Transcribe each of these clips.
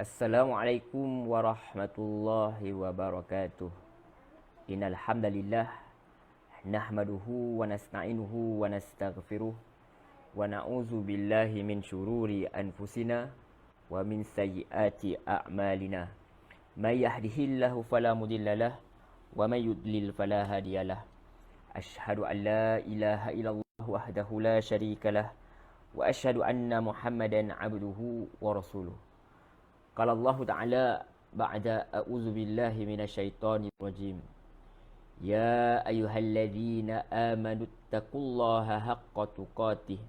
Assalamualaikum warahmatullahi wabarakatuh. Innal hamdalillah nahmaduhu wa nasta'inuhu wa nastaghfiruh wa na'udzu billahi min syururi anfusina wa min sayyiati a'malina. May yahdihillahu fala mudhillalah wa may yudlil fala hadiyalah. Asyhadu an la ilaha illallah wahdahu la syarikalah wa asyhadu anna Muhammadan abduhu wa rasuluh. Qala Allah Ta'ala ba'da a'udzu billahi minasyaitonir rajim. Ya ayyuhalladzina amanu taqullaha haqqa tuqatih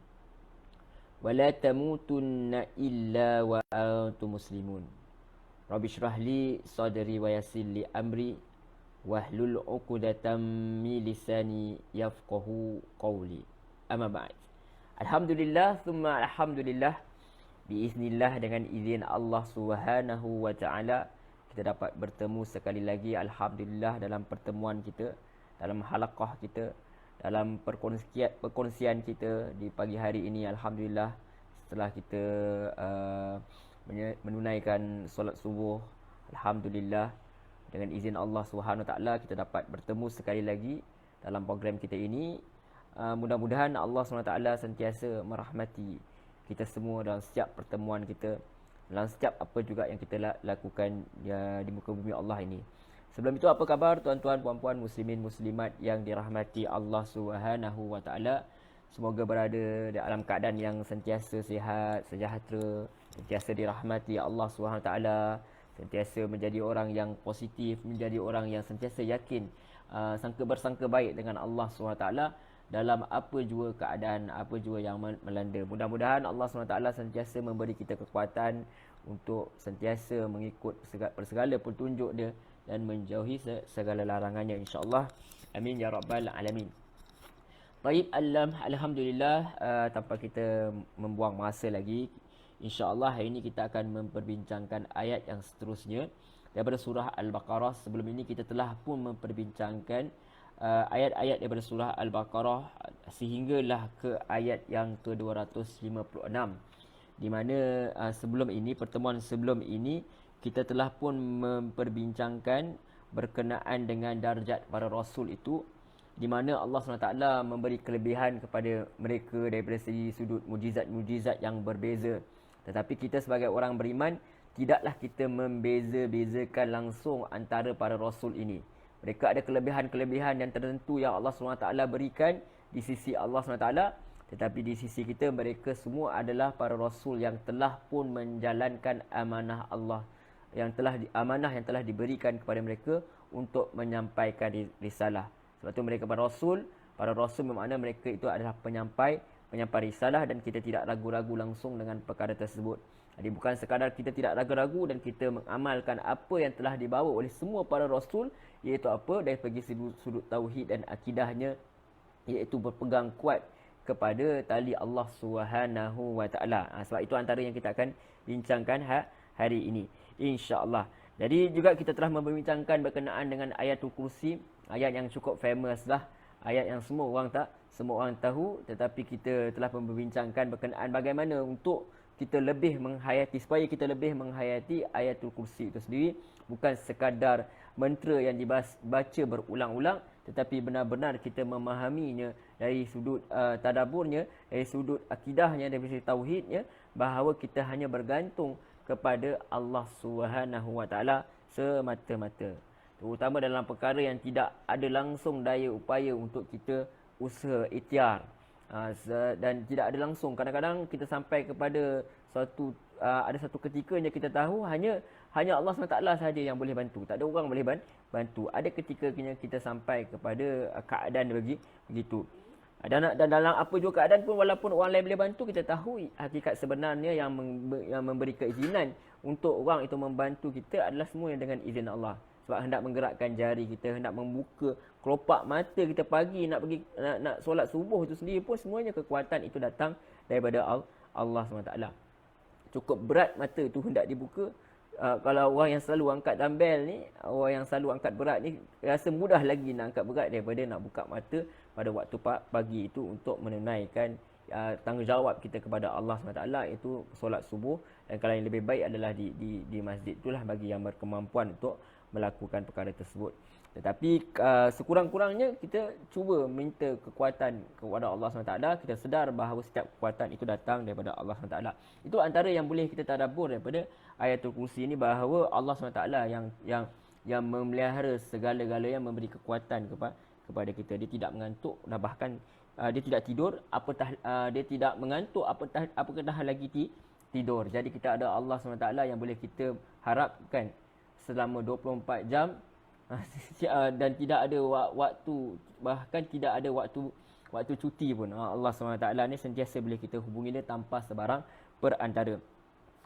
wa la tamutunna illa wa antum muslimun. Rabbi shrah li sadri wa yassir li amri wahlul 'uqdatam min lisani yafqahu qawli. Amma ba'd. Alhamdulillah thumma alhamdulillah. Biiznillah, dengan izin Allah Subhanahu wa taala, kita dapat bertemu sekali lagi alhamdulillah dalam pertemuan kita, dalam halaqah kita, dalam perkongsian kita di pagi hari ini. Alhamdulillah, setelah kita menunaikan solat subuh, alhamdulillah dengan izin Allah Subhanahu wa taala kita dapat bertemu sekali lagi dalam program kita ini. Mudah-mudahan Allah Subhanahu wa taala sentiasa merahmati kita semua dalam setiap pertemuan kita, dalam setiap apa juga yang kita lakukan di muka bumi Allah ini. Sebelum itu, apa khabar tuan-tuan, puan-puan, muslimin, muslimat yang dirahmati Allah Subhanahu wa taala? Semoga berada dalam keadaan yang sentiasa sihat, sejahtera, sentiasa dirahmati Allah Subhanahu wa taala, sentiasa menjadi orang yang positif, menjadi orang yang sentiasa yakin, bersangka baik dengan Allah Subhanahu wa taala dalam apa jua keadaan, apa jua yang melanda. Mudah-mudahan Allah SWT sentiasa memberi kita kekuatan untuk sentiasa mengikut segala petunjuk dia dan menjauhi segala larangannya, insya-Allah. Amin ya rabbal alamin. Baik, alhamdulillah, tanpa kita membuang masa lagi, insya-Allah hari ini kita akan memperbincangkan ayat yang seterusnya daripada surah Al-Baqarah. Sebelum ini kita telah pun memperbincangkan ayat-ayat daripada surah Al-Baqarah sehinggalah ke ayat yang ke-256, di mana pertemuan sebelum ini kita telah pun memperbincangkan berkenaan dengan darjat para rasul itu, di mana Allah SWT memberi kelebihan kepada mereka daripada segi sudut mujizat-mujizat yang berbeza. Tetapi kita sebagai orang beriman, tidaklah kita membeza-bezakan langsung antara para rasul ini. Mereka ada kelebihan-kelebihan yang tertentu yang Allah SWT berikan di sisi Allah SWT. Tetapi di sisi kita, mereka semua adalah para rasul yang telah pun menjalankan amanah Allah, yang telah diberikan kepada mereka untuk menyampaikan risalah. Sebab tu mereka para rasul bermakna mereka itu adalah penyampai risalah, dan kita tidak ragu-ragu langsung dengan perkara tersebut. Jadi bukan sekadar kita tidak ragu-ragu dan kita mengamalkan apa yang telah dibawa oleh semua para rasul, iaitu apa? Dari segi sudut tauhid dan akidahnya, iaitu berpegang kuat kepada tali Allah Subhanahu wa taala. Sebab itu antara yang kita akan bincangkan hari ini, insya-Allah. Jadi juga kita telah membincangkan berkenaan dengan ayatul kursi, ayat yang cukup famous lah, ayat yang semua orang tahu, tetapi kita telah membincangkan berkenaan bagaimana untuk kita lebih menghayati, supaya kita lebih menghayati ayatul kursi itu sendiri. Bukan sekadar mantra yang dibaca berulang-ulang, tetapi benar-benar kita memahaminya dari sudut tadaburnya, dari sudut akidahnya, dari sudut tauhidnya, bahawa kita hanya bergantung kepada Allah Subhanahu wa taala semata-mata, terutama dalam perkara yang tidak ada langsung daya upaya untuk kita usaha ikhtiar, dan tidak ada langsung. Kadang-kadang kita sampai kepada ada satu ketikanya kita tahu hanya Allah SWT sahaja yang boleh bantu, tak ada orang boleh bantu. Ada ketikanya kita sampai kepada keadaan begitu, dan dalam apa juga keadaan pun, walaupun orang lain boleh bantu, kita tahu hakikat sebenarnya yang memberi keizinan untuk orang itu membantu kita adalah semua dengan izin Allah. Sebab hendak menggerakkan jari kita, hendak membuka kelopak mata kita pagi nak pergi nak solat subuh itu sendiri pun, semuanya kekuatan itu datang daripada Allah SWT. Cukup berat mata itu hendak dibuka. Kalau orang yang selalu angkat dumbbell ni, orang yang selalu angkat berat ni, rasa mudah lagi nak angkat berat daripada nak buka mata pada waktu pagi itu untuk menunaikan tanggungjawab kita kepada Allah SWT itu solat subuh, dan kalau yang lebih baik adalah di masjid. Itulah bagi yang berkemampuan untuk melakukan perkara tersebut. Tetapi sekurang-kurangnya kita cuba minta kekuatan kepada Allah SWT. Kita sedar bahawa setiap kekuatan itu datang daripada Allah SWT. Itu antara yang boleh kita tadabbur daripada ayatul kursi ini, bahawa Allah SWT yang memelihara segala-galanya, memberi kekuatan kepada kita. Dia tidak mengantuk, dan bahkan dia tidak tidur, dia tidak mengantuk, apatah lagi tidur. Jadi kita ada Allah SWT yang boleh kita harapkan selama 24 jam dan tidak ada waktu, bahkan tidak ada waktu cuti pun. Allah SWT ni sentiasa boleh kita hubungi dia tanpa sebarang perantara.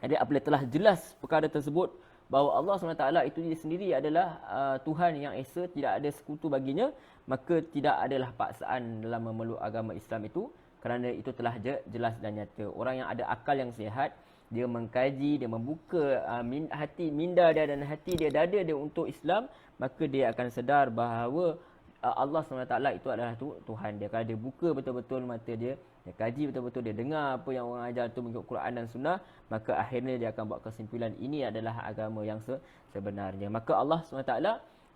Jadi apabila telah jelas perkara tersebut, bahawa Allah SWT itu sendiri adalah Tuhan yang Esa, tidak ada sekutu baginya, maka tidak adalah paksaan dalam memeluk agama Islam itu, kerana itu telah jelas dan nyata. Orang yang ada akal yang sihat, dia mengkaji, dia membuka hati, minda dia dan hati dia, dada dia untuk Islam, maka dia akan sedar bahawa Allah SWT itu adalah Tuhan dia. Kalau dia buka betul-betul mata dia kaji betul-betul, dia dengar apa yang orang ajar itu mengikut Quran dan Sunnah, maka akhirnya dia akan buat kesimpulan ini adalah agama yang sebenarnya. Maka Allah SWT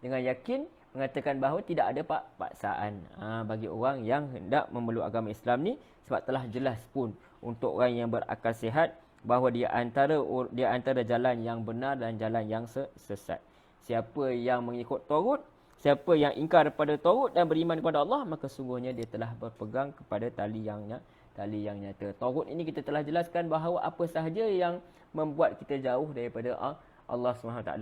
dengan yakin mengatakan bahawa tidak ada paksaan bagi orang yang hendak memeluk agama Islam ni, sebab telah jelas pun untuk orang yang berakal sihat bahawa dia antara jalan yang benar dan jalan yang sesat. Siapa yang mengikut Tagut, siapa yang ingkar pada Tagut dan beriman kepada Allah, maka sungguhnya dia telah berpegang kepada tali yang nyata. Tagut ini kita telah jelaskan bahawa apa sahaja yang membuat kita jauh daripada Allah SWT.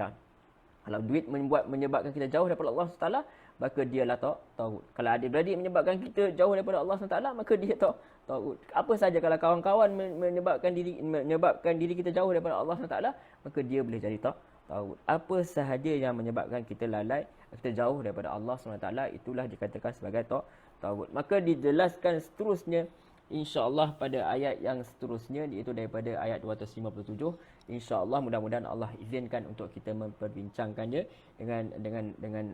Kalau duit menyebabkan kita jauh daripada Allah SWT, maka dialah Tagut. Kalau adik-beradik menyebabkan kita jauh daripada Allah SWT, maka dia Tagut. Apa saja kalau kawan-kawan menyebabkan diri kita jauh daripada Allah SWT, maka dia boleh jadi Tagut. Apa sahaja yang menyebabkan kita lalai, kita jauh daripada Allah SWT, itulah dikatakan sebagai Tagut. Maka dijelaskan seterusnya insya-Allah pada ayat yang seterusnya, iaitu daripada ayat 257. Insya-Allah mudah-mudahan Allah izinkan untuk kita memperbincangkannya dengan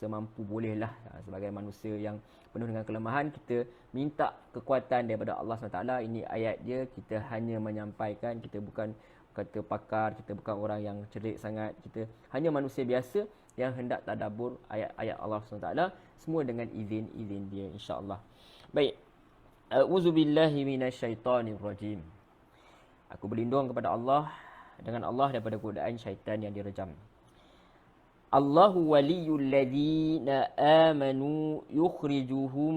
semampu bolehlah. Sebagai manusia yang penuh dengan kelemahan, kita minta kekuatan daripada Allah SWT. Ini ayat dia, kita hanya menyampaikan, kita bukan kata pakar, kita bukan orang yang cerdik sangat, kita hanya manusia biasa yang hendak tadabbur ayat-ayat Allah SWT, semua dengan izin dia, insya-Allah. Baik. A'udzubillahi minasyaitonirrajim. Aku berlindung kepada Allah, dengan Allah daripada godaan syaitan yang direjam. Allahu waliyul ladzina amanu yukhrijuhum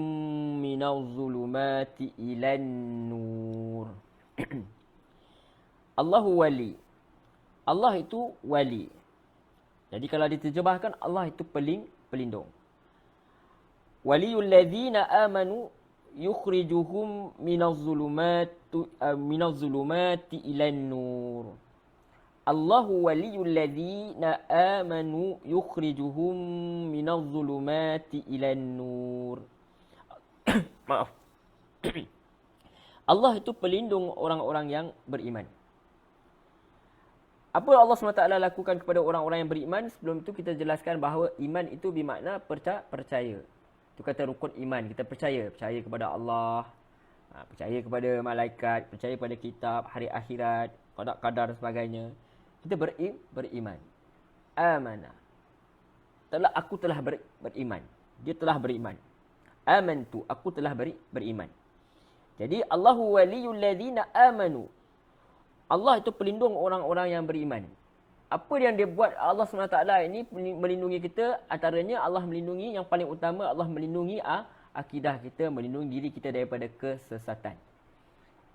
minaz zulumati ilan nur. Allahu wali. Allah itu wali. Jadi kalau diterjemahkan, Allah itu pelindung. Waliyul ladzina amanu yukhrijuhum minaz zulumati ilan nur. Allahu waliyul ladzina amanu yukhrijuhum minaz zulumati ilan nur. Maaf. Allah itu pelindung orang-orang yang beriman. Apa Allah SWT lakukan kepada orang-orang yang beriman? Sebelum itu kita jelaskan bahawa iman itu bermakna percaya. Itu kata rukun iman. Kita percaya kepada Allah, percaya kepada malaikat, percaya pada kitab, hari akhirat, qada-qadar dan sebagainya. Kita beriman. Amanah. Aku telah beriman. Dia telah beriman. Amantu, aku telah beriman. Jadi Allahu waliyul ladzina amanu. Allah itu pelindung orang-orang yang beriman. Apa yang dia buat Allah SWT ini melindungi kita? Antaranya Allah melindungi, yang paling utama Allah melindungi akidah kita, melindungi diri kita daripada kesesatan.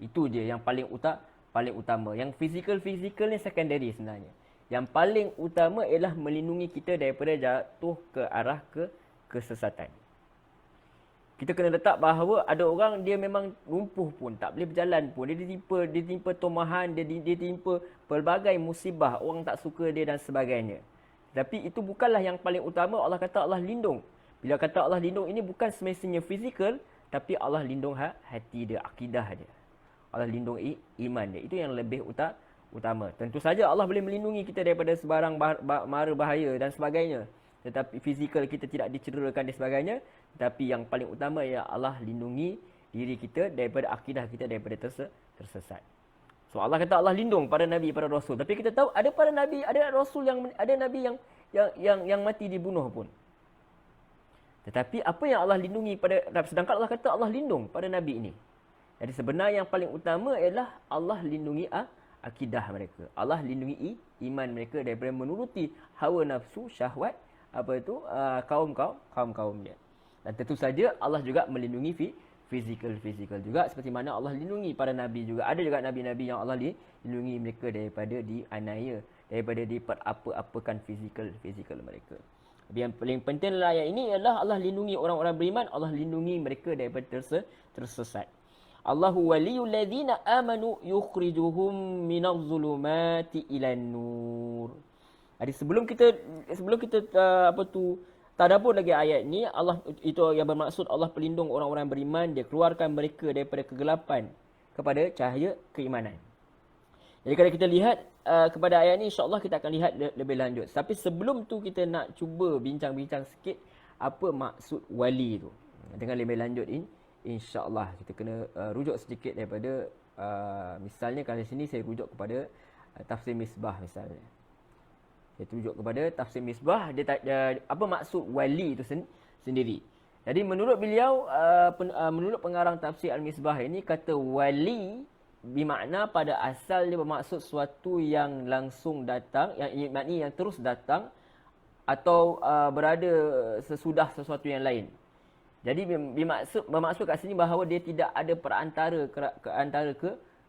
Itu dia yang paling utama. Yang fizikal ni secondary sebenarnya. Yang paling utama ialah melindungi kita daripada jatuh ke arah kesesatan. Kita kena letak bahawa ada orang dia memang lumpuh pun, tak boleh berjalan pun. Dia ditimpa tomahan, dia ditimpa pelbagai musibah, orang tak suka dia dan sebagainya. Tapi itu bukanlah yang paling utama. Allah kata Allah lindung. Bila kata Allah lindung, ini bukan semestinya fizikal, tapi Allah lindung hati dia, akidah dia. Allah lindung iman dia. Itu yang lebih utama. Tentu saja Allah boleh melindungi kita daripada sebarang mara bahaya dan sebagainya. Tetapi fizikal kita tidak dicederakan dan sebagainya. Tapi yang paling utama ialah Allah lindungi diri kita daripada akidah kita daripada tersesat. So Allah kata Allah lindung para nabi, para rasul. Tapi kita tahu ada para nabi, ada rasul ada nabi yang mati dibunuh pun. Tetapi apa yang Allah lindungi sedangkan Allah kata Allah lindung pada nabi ini. Jadi sebenarnya yang paling utama ialah Allah lindungi akidah mereka. Allah lindungi iman mereka daripada menuruti hawa nafsu, syahwat, kaum-kaum dia. Dan tentu saja Allah juga melindungi fizikal juga, seperti mana Allah lindungi para nabi juga. Ada juga nabi-nabi yang Allah lindungi mereka daripada dianiaya, daripada diperapa-apakan fizikal mereka. Tapi yang paling penting dalam ayat ini ialah Allah lindungi orang-orang beriman, Allah lindungi mereka daripada tersesat. Allahu waliyul ladzina amanu yukhrijuhum minadh dhulumati ilan nur. Jadi sebelum kita tadabbur lagi ayat ni, Allah itu yang bermaksud Allah pelindung orang-orang beriman, dia keluarkan mereka daripada kegelapan kepada cahaya keimanan. Jadi kalau kita lihat kepada ayat ni, insya-Allah kita akan lihat lebih lanjut. Tapi sebelum tu kita nak cuba bincang-bincang sikit apa maksud wali tu. Dengan lebih lanjut ini, insya-Allah kita kena rujuk sedikit daripada misalnya kalau sini saya rujuk kepada tafsir Misbah misalnya. Saya rujuk kepada tafsir Misbah, apa maksud wali itu sendiri. Jadi menurut beliau, menurut pengarang tafsir Al-Misbah ini, kata wali bermakna pada asal dia bermaksud sesuatu yang langsung datang, yang terus datang atau berada sesudah sesuatu yang lain. Jadi bermaksud kat sini bahawa dia tidak ada perantara antara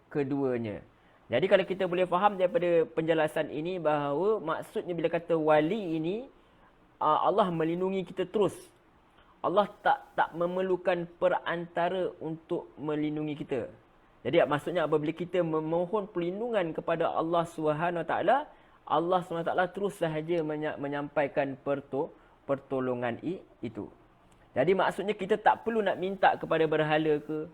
keduanya. Jadi kalau kita boleh faham daripada penjelasan ini bahawa maksudnya bila kata wali ini, Allah melindungi kita terus. Allah tak memerlukan perantara untuk melindungi kita. Jadi maksudnya apabila kita memohon perlindungan kepada Allah SWT, Allah SWT terus sahaja menyampaikan pertolongan itu. Jadi maksudnya kita tak perlu nak minta kepada berhala ke.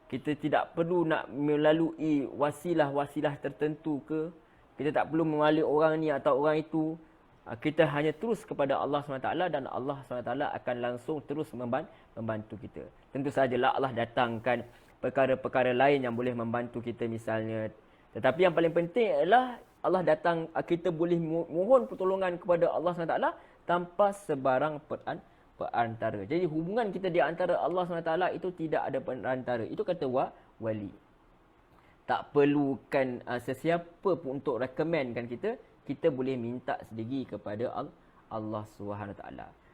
Kita tidak perlu nak melalui wasilah-wasilah tertentu ke. Kita tak perlu melalui orang ni atau orang itu. Kita hanya terus kepada Allah SWT dan Allah SWT akan langsung terus membantu kita. Tentu sajalah Allah datangkan perkara-perkara lain yang boleh membantu kita misalnya. Tetapi yang paling penting adalah Allah datang, kita boleh mohon pertolongan kepada Allah SWT tanpa sebarang perantara. Jadi hubungan kita di antara Allah SWT itu tidak ada perantara. Itu kata wali. Tak perlukan sesiapa pun untuk recommendkan kita. Kita boleh minta sendiri kepada Allah SWT.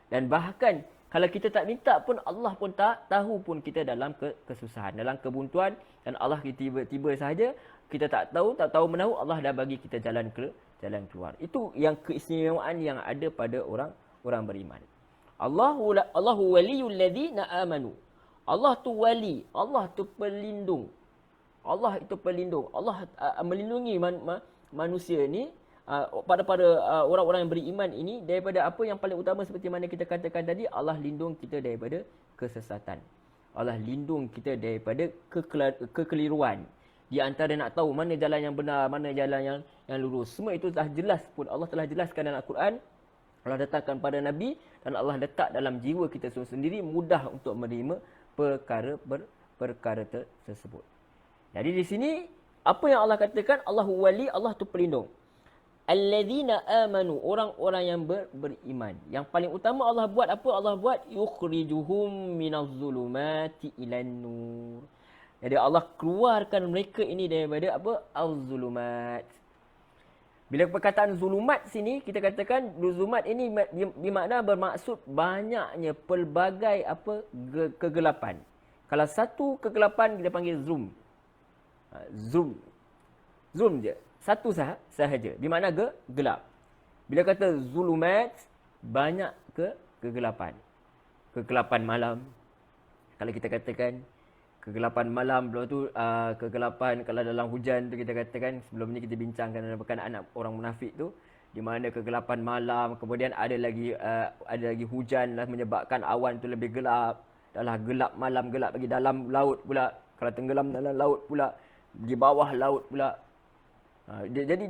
Dan bahkan kalau kita tak minta pun, Allah pun tak tahu pun kita dalam kesusahan, dalam kebuntuan, dan Allah tiba-tiba sahaja kita tak tahu menahu, Allah dah bagi kita jalan keluar. Itu yang keistimewaan yang ada pada orang beriman. Allahu waliyul ladzina amanu. Allah tu wali, Allah tu pelindung. Allah itu pelindung. Allah melindungi manusia ni pada orang-orang yang beriman ini daripada apa yang paling utama, seperti mana kita katakan tadi, Allah lindung kita daripada kesesatan. Allah lindung kita daripada kekeliruan. Di antara nak tahu mana jalan yang benar, mana jalan yang lurus. Semua itu telah jelas pun. Allah telah jelaskan dalam Al-Quran. Allah datangkan pada Nabi dan Allah letak dalam jiwa kita sendiri mudah untuk menerima perkara tersebut. Jadi di sini apa yang Allah katakan, Allahu wali, Allah tu pelindung. Alladzina amanu, orang-orang yang beriman. Yang paling utama Allah buat apa? Allah buat yukhrijuhum minaz zulumati ilan nur. Jadi Allah keluarkan mereka ini daripada apa? Az-zulumat. Bila perkataan zulumat sini, kita katakan zulumat ini bermakna bermaksud banyaknya pelbagai kegelapan. Kalau satu kegelapan kita panggil zoom. Zoom je. Satu sahaja. Bermakna gelap. Bila kata zulumat, banyak kegelapan. Kegelapan malam. Kalau kita katakan kegelapan malam, lepas tu kegelapan kalau dalam hujan tu kita katakan, sebelum ni kita bincangkan dalam berkenaan anak orang munafik tu, di mana kegelapan malam, kemudian ada lagi hujan lah menyebabkan awan tu lebih gelap. Dahlah gelap malam, gelap lagi dalam laut pula. Kalau tenggelam dalam laut pula, di bawah laut pula. Jadi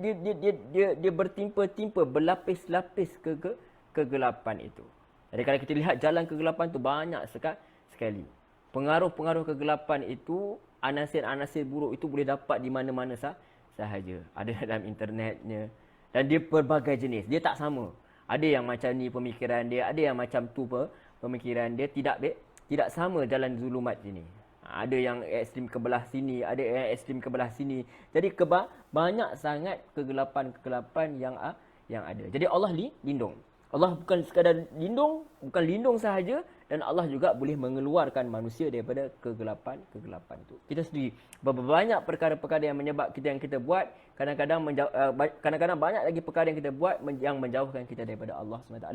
dia bertimpa-timpa, berlapis-lapis kegelapan itu. Jadi kalau kita lihat jalan kegelapan tu banyak sekali. Pengaruh-pengaruh kegelapan itu, anasir-anasir buruk itu boleh dapat di mana-mana sahaja. Ada dalam internetnya. Dan dia berbagai jenis. Dia tak sama. Ada yang macam ni pemikiran dia, ada yang macam tu pemikiran dia. Tidak sama jalan zulumat ini. Ada yang ekstrim ke belah sini, ada yang ekstrim ke belah sini. Jadi banyak sangat kegelapan-kegelapan yang ada. Jadi Allah lindung. Allah bukan sekadar lindung sahaja, dan Allah juga boleh mengeluarkan manusia daripada kegelapan itu. Kita sendiri banyak perkara-perkara yang kita buat, kadang-kadang banyak lagi perkara yang kita buat yang menjauhkan kita daripada Allah SWT.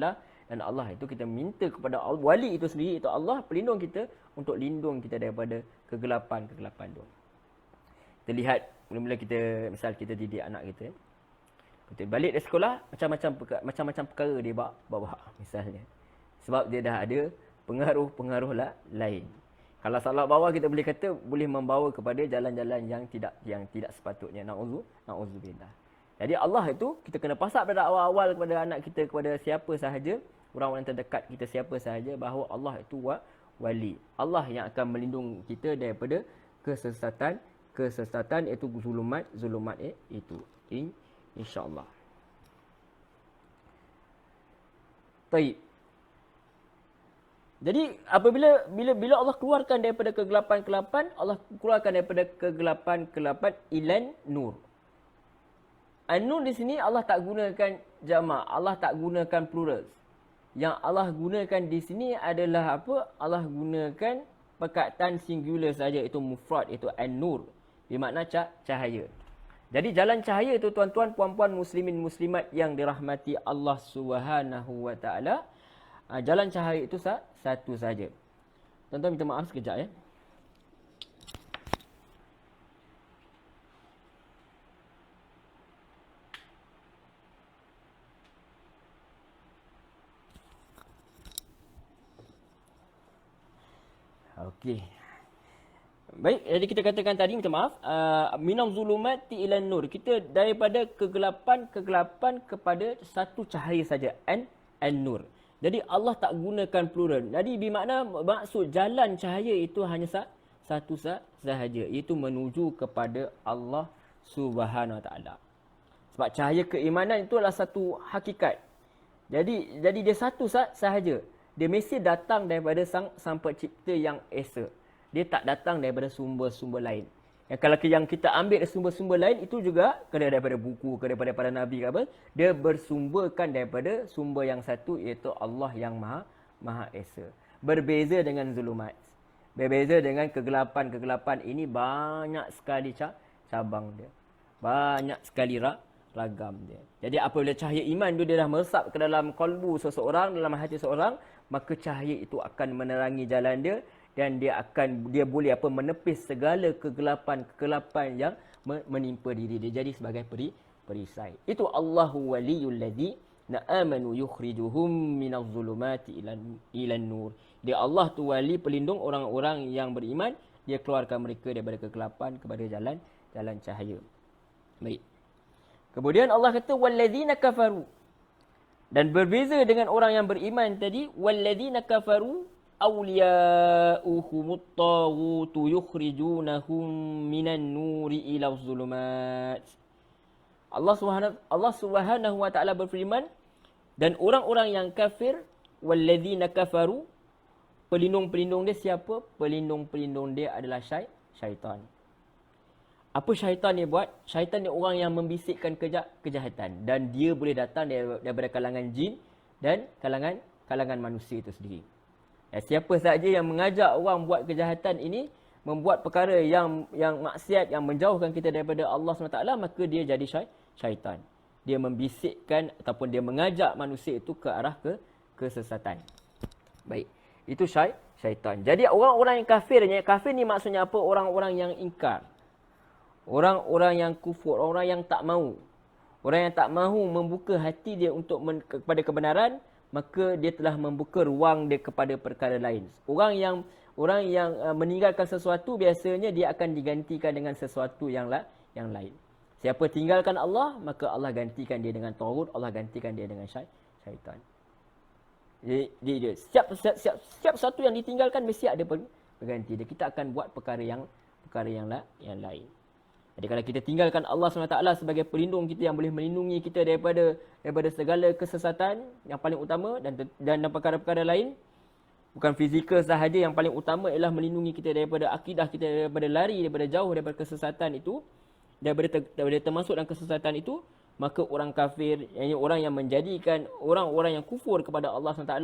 Dan Allah itu kita minta kepada wali itu sendiri, itu Allah pelindung kita untuk lindung kita daripada kegelapan-kegelapan itu. Kita lihat mula-mula misal kita didik anak kita. Kita balik dari sekolah, macam-macam perkara dia bawa misalnya. Sebab dia dah ada pengaruh-pengaruh lain. Kalau salah bawa, kita boleh kata boleh membawa kepada jalan-jalan yang tidak sepatutnya. Na'udzubillah. Jadi Allah itu kita kena pasal pada awal-awal kepada anak kita, kepada siapa sahaja, orang-orang terdekat kita siapa sahaja, bahawa Allah itu wali. Allah yang akan melindungi kita daripada kesesatan iaitu zulumat itu. InsyaAllah. Baik. Jadi bila Allah keluarkan daripada kegelapan-kegelapan, Allah keluarkan daripada kegelapan-kegelapan ilan nur. An-nur di sini Allah tak gunakan jamak, Allah tak gunakan plural. Yang Allah gunakan di sini adalah apa? Allah gunakan perkataan singular saja, itu mufrad, itu an-nur. Bermakna cahaya. Jadi jalan cahaya itu tuan-tuan, puan-puan, muslimin, muslimat yang dirahmati Allah Subhanahu wa taala, jalan cahaya itu satu saja. Tuan-tuan minta maaf sekejap ya. Okey. Baik, jadi kita katakan tadi, minta maaf, minam zulumati ilan nur. Kita daripada kegelapan kepada satu cahaya saja, an-nur. Jadi Allah tak gunakan plural. Jadi bermakna maksud jalan cahaya itu hanya satu sahaja, iaitu menuju kepada Allah Subhanahu Wa Taala. Sebab cahaya keimanan itu adalah satu hakikat. Jadi dia satu sahaja. Dia mesti datang daripada sang pencipta yang esa. Dia tak datang daripada sumber-sumber lain. Kalau yang kita ambil dari sumber-sumber lain, itu juga kena daripada buku, kena daripada para nabi ke apa, dia bersumberkan daripada sumber yang satu, iaitu Allah yang Maha Esa. Berbeza dengan zulumat. Berbeza dengan kegelapan-kegelapan ini, banyak sekali cabang dia. Banyak sekali ragam dia. Jadi apabila cahaya iman itu dia dah meresap ke dalam kalbu seseorang, dalam hati seseorang, maka cahaya itu akan menerangi jalan dia, dan dia boleh menepis segala kegelapan yang menimpa diri dia, jadi sebagai perisai. Itu Allahu waliyul ladzi amanu yukhrijuhum minadh zulumati ilan nur. Dia Allah tu wali, pelindung orang-orang yang beriman, dia keluarkan mereka daripada kegelapan kepada jalan cahaya. Baik. Kemudian Allah kata walladzina kafaru. Dan berbeza dengan orang yang beriman tadi, walladzina kafaru awliya'uhumut taghutu yukhrijunahum minan nuri ila zulumat. Allah Subhanahu wa taala berfirman, dan orang-orang yang kafir, walladzina kafaru, pelindung-pelindung dia siapa? Pelindung-pelindung dia adalah syaitan. Apa syaitan dia buat? Syaitan dia orang yang membisikkan kejahatan, dan dia boleh datang daripada kalangan jin dan kalangan manusia itu sendiri. Siapa saja yang mengajak orang buat kejahatan ini, membuat perkara yang maksiat, yang menjauhkan kita daripada Allah SWT, maka dia jadi syaitan. Dia membisikkan ataupun dia mengajak manusia itu ke arah kesesatan. Baik, itu syaitan. Jadi orang-orang yang kafir ni maksudnya apa? Orang-orang yang ingkar. Orang-orang yang kufur, orang yang tak mahu. Orang yang tak mahu membuka hati dia untuk kepada kebenaran, maka dia telah membuka ruang dia kepada perkara lain. Orang yang meninggalkan sesuatu, biasanya dia akan digantikan dengan sesuatu yang lain. Siapa tinggalkan Allah, maka Allah gantikan dia dengan taghut, Allah gantikan dia dengan syaitan. Jadi setiap satu yang ditinggalkan mesti ada berganti dia. Kita akan buat perkara yang lain. Jadi kalau kita tinggalkan Allah SWT sebagai pelindung kita yang boleh melindungi kita daripada segala kesesatan yang paling utama dan perkara-perkara lain, bukan fizikal sahaja, yang paling utama ialah melindungi kita daripada akidah kita, daripada lari daripada jauh daripada kesesatan itu, daripada termasuk dalam kesesatan itu, maka orang kafir, yakni orang yang menjadikan orang-orang yang kufur kepada Allah SWT,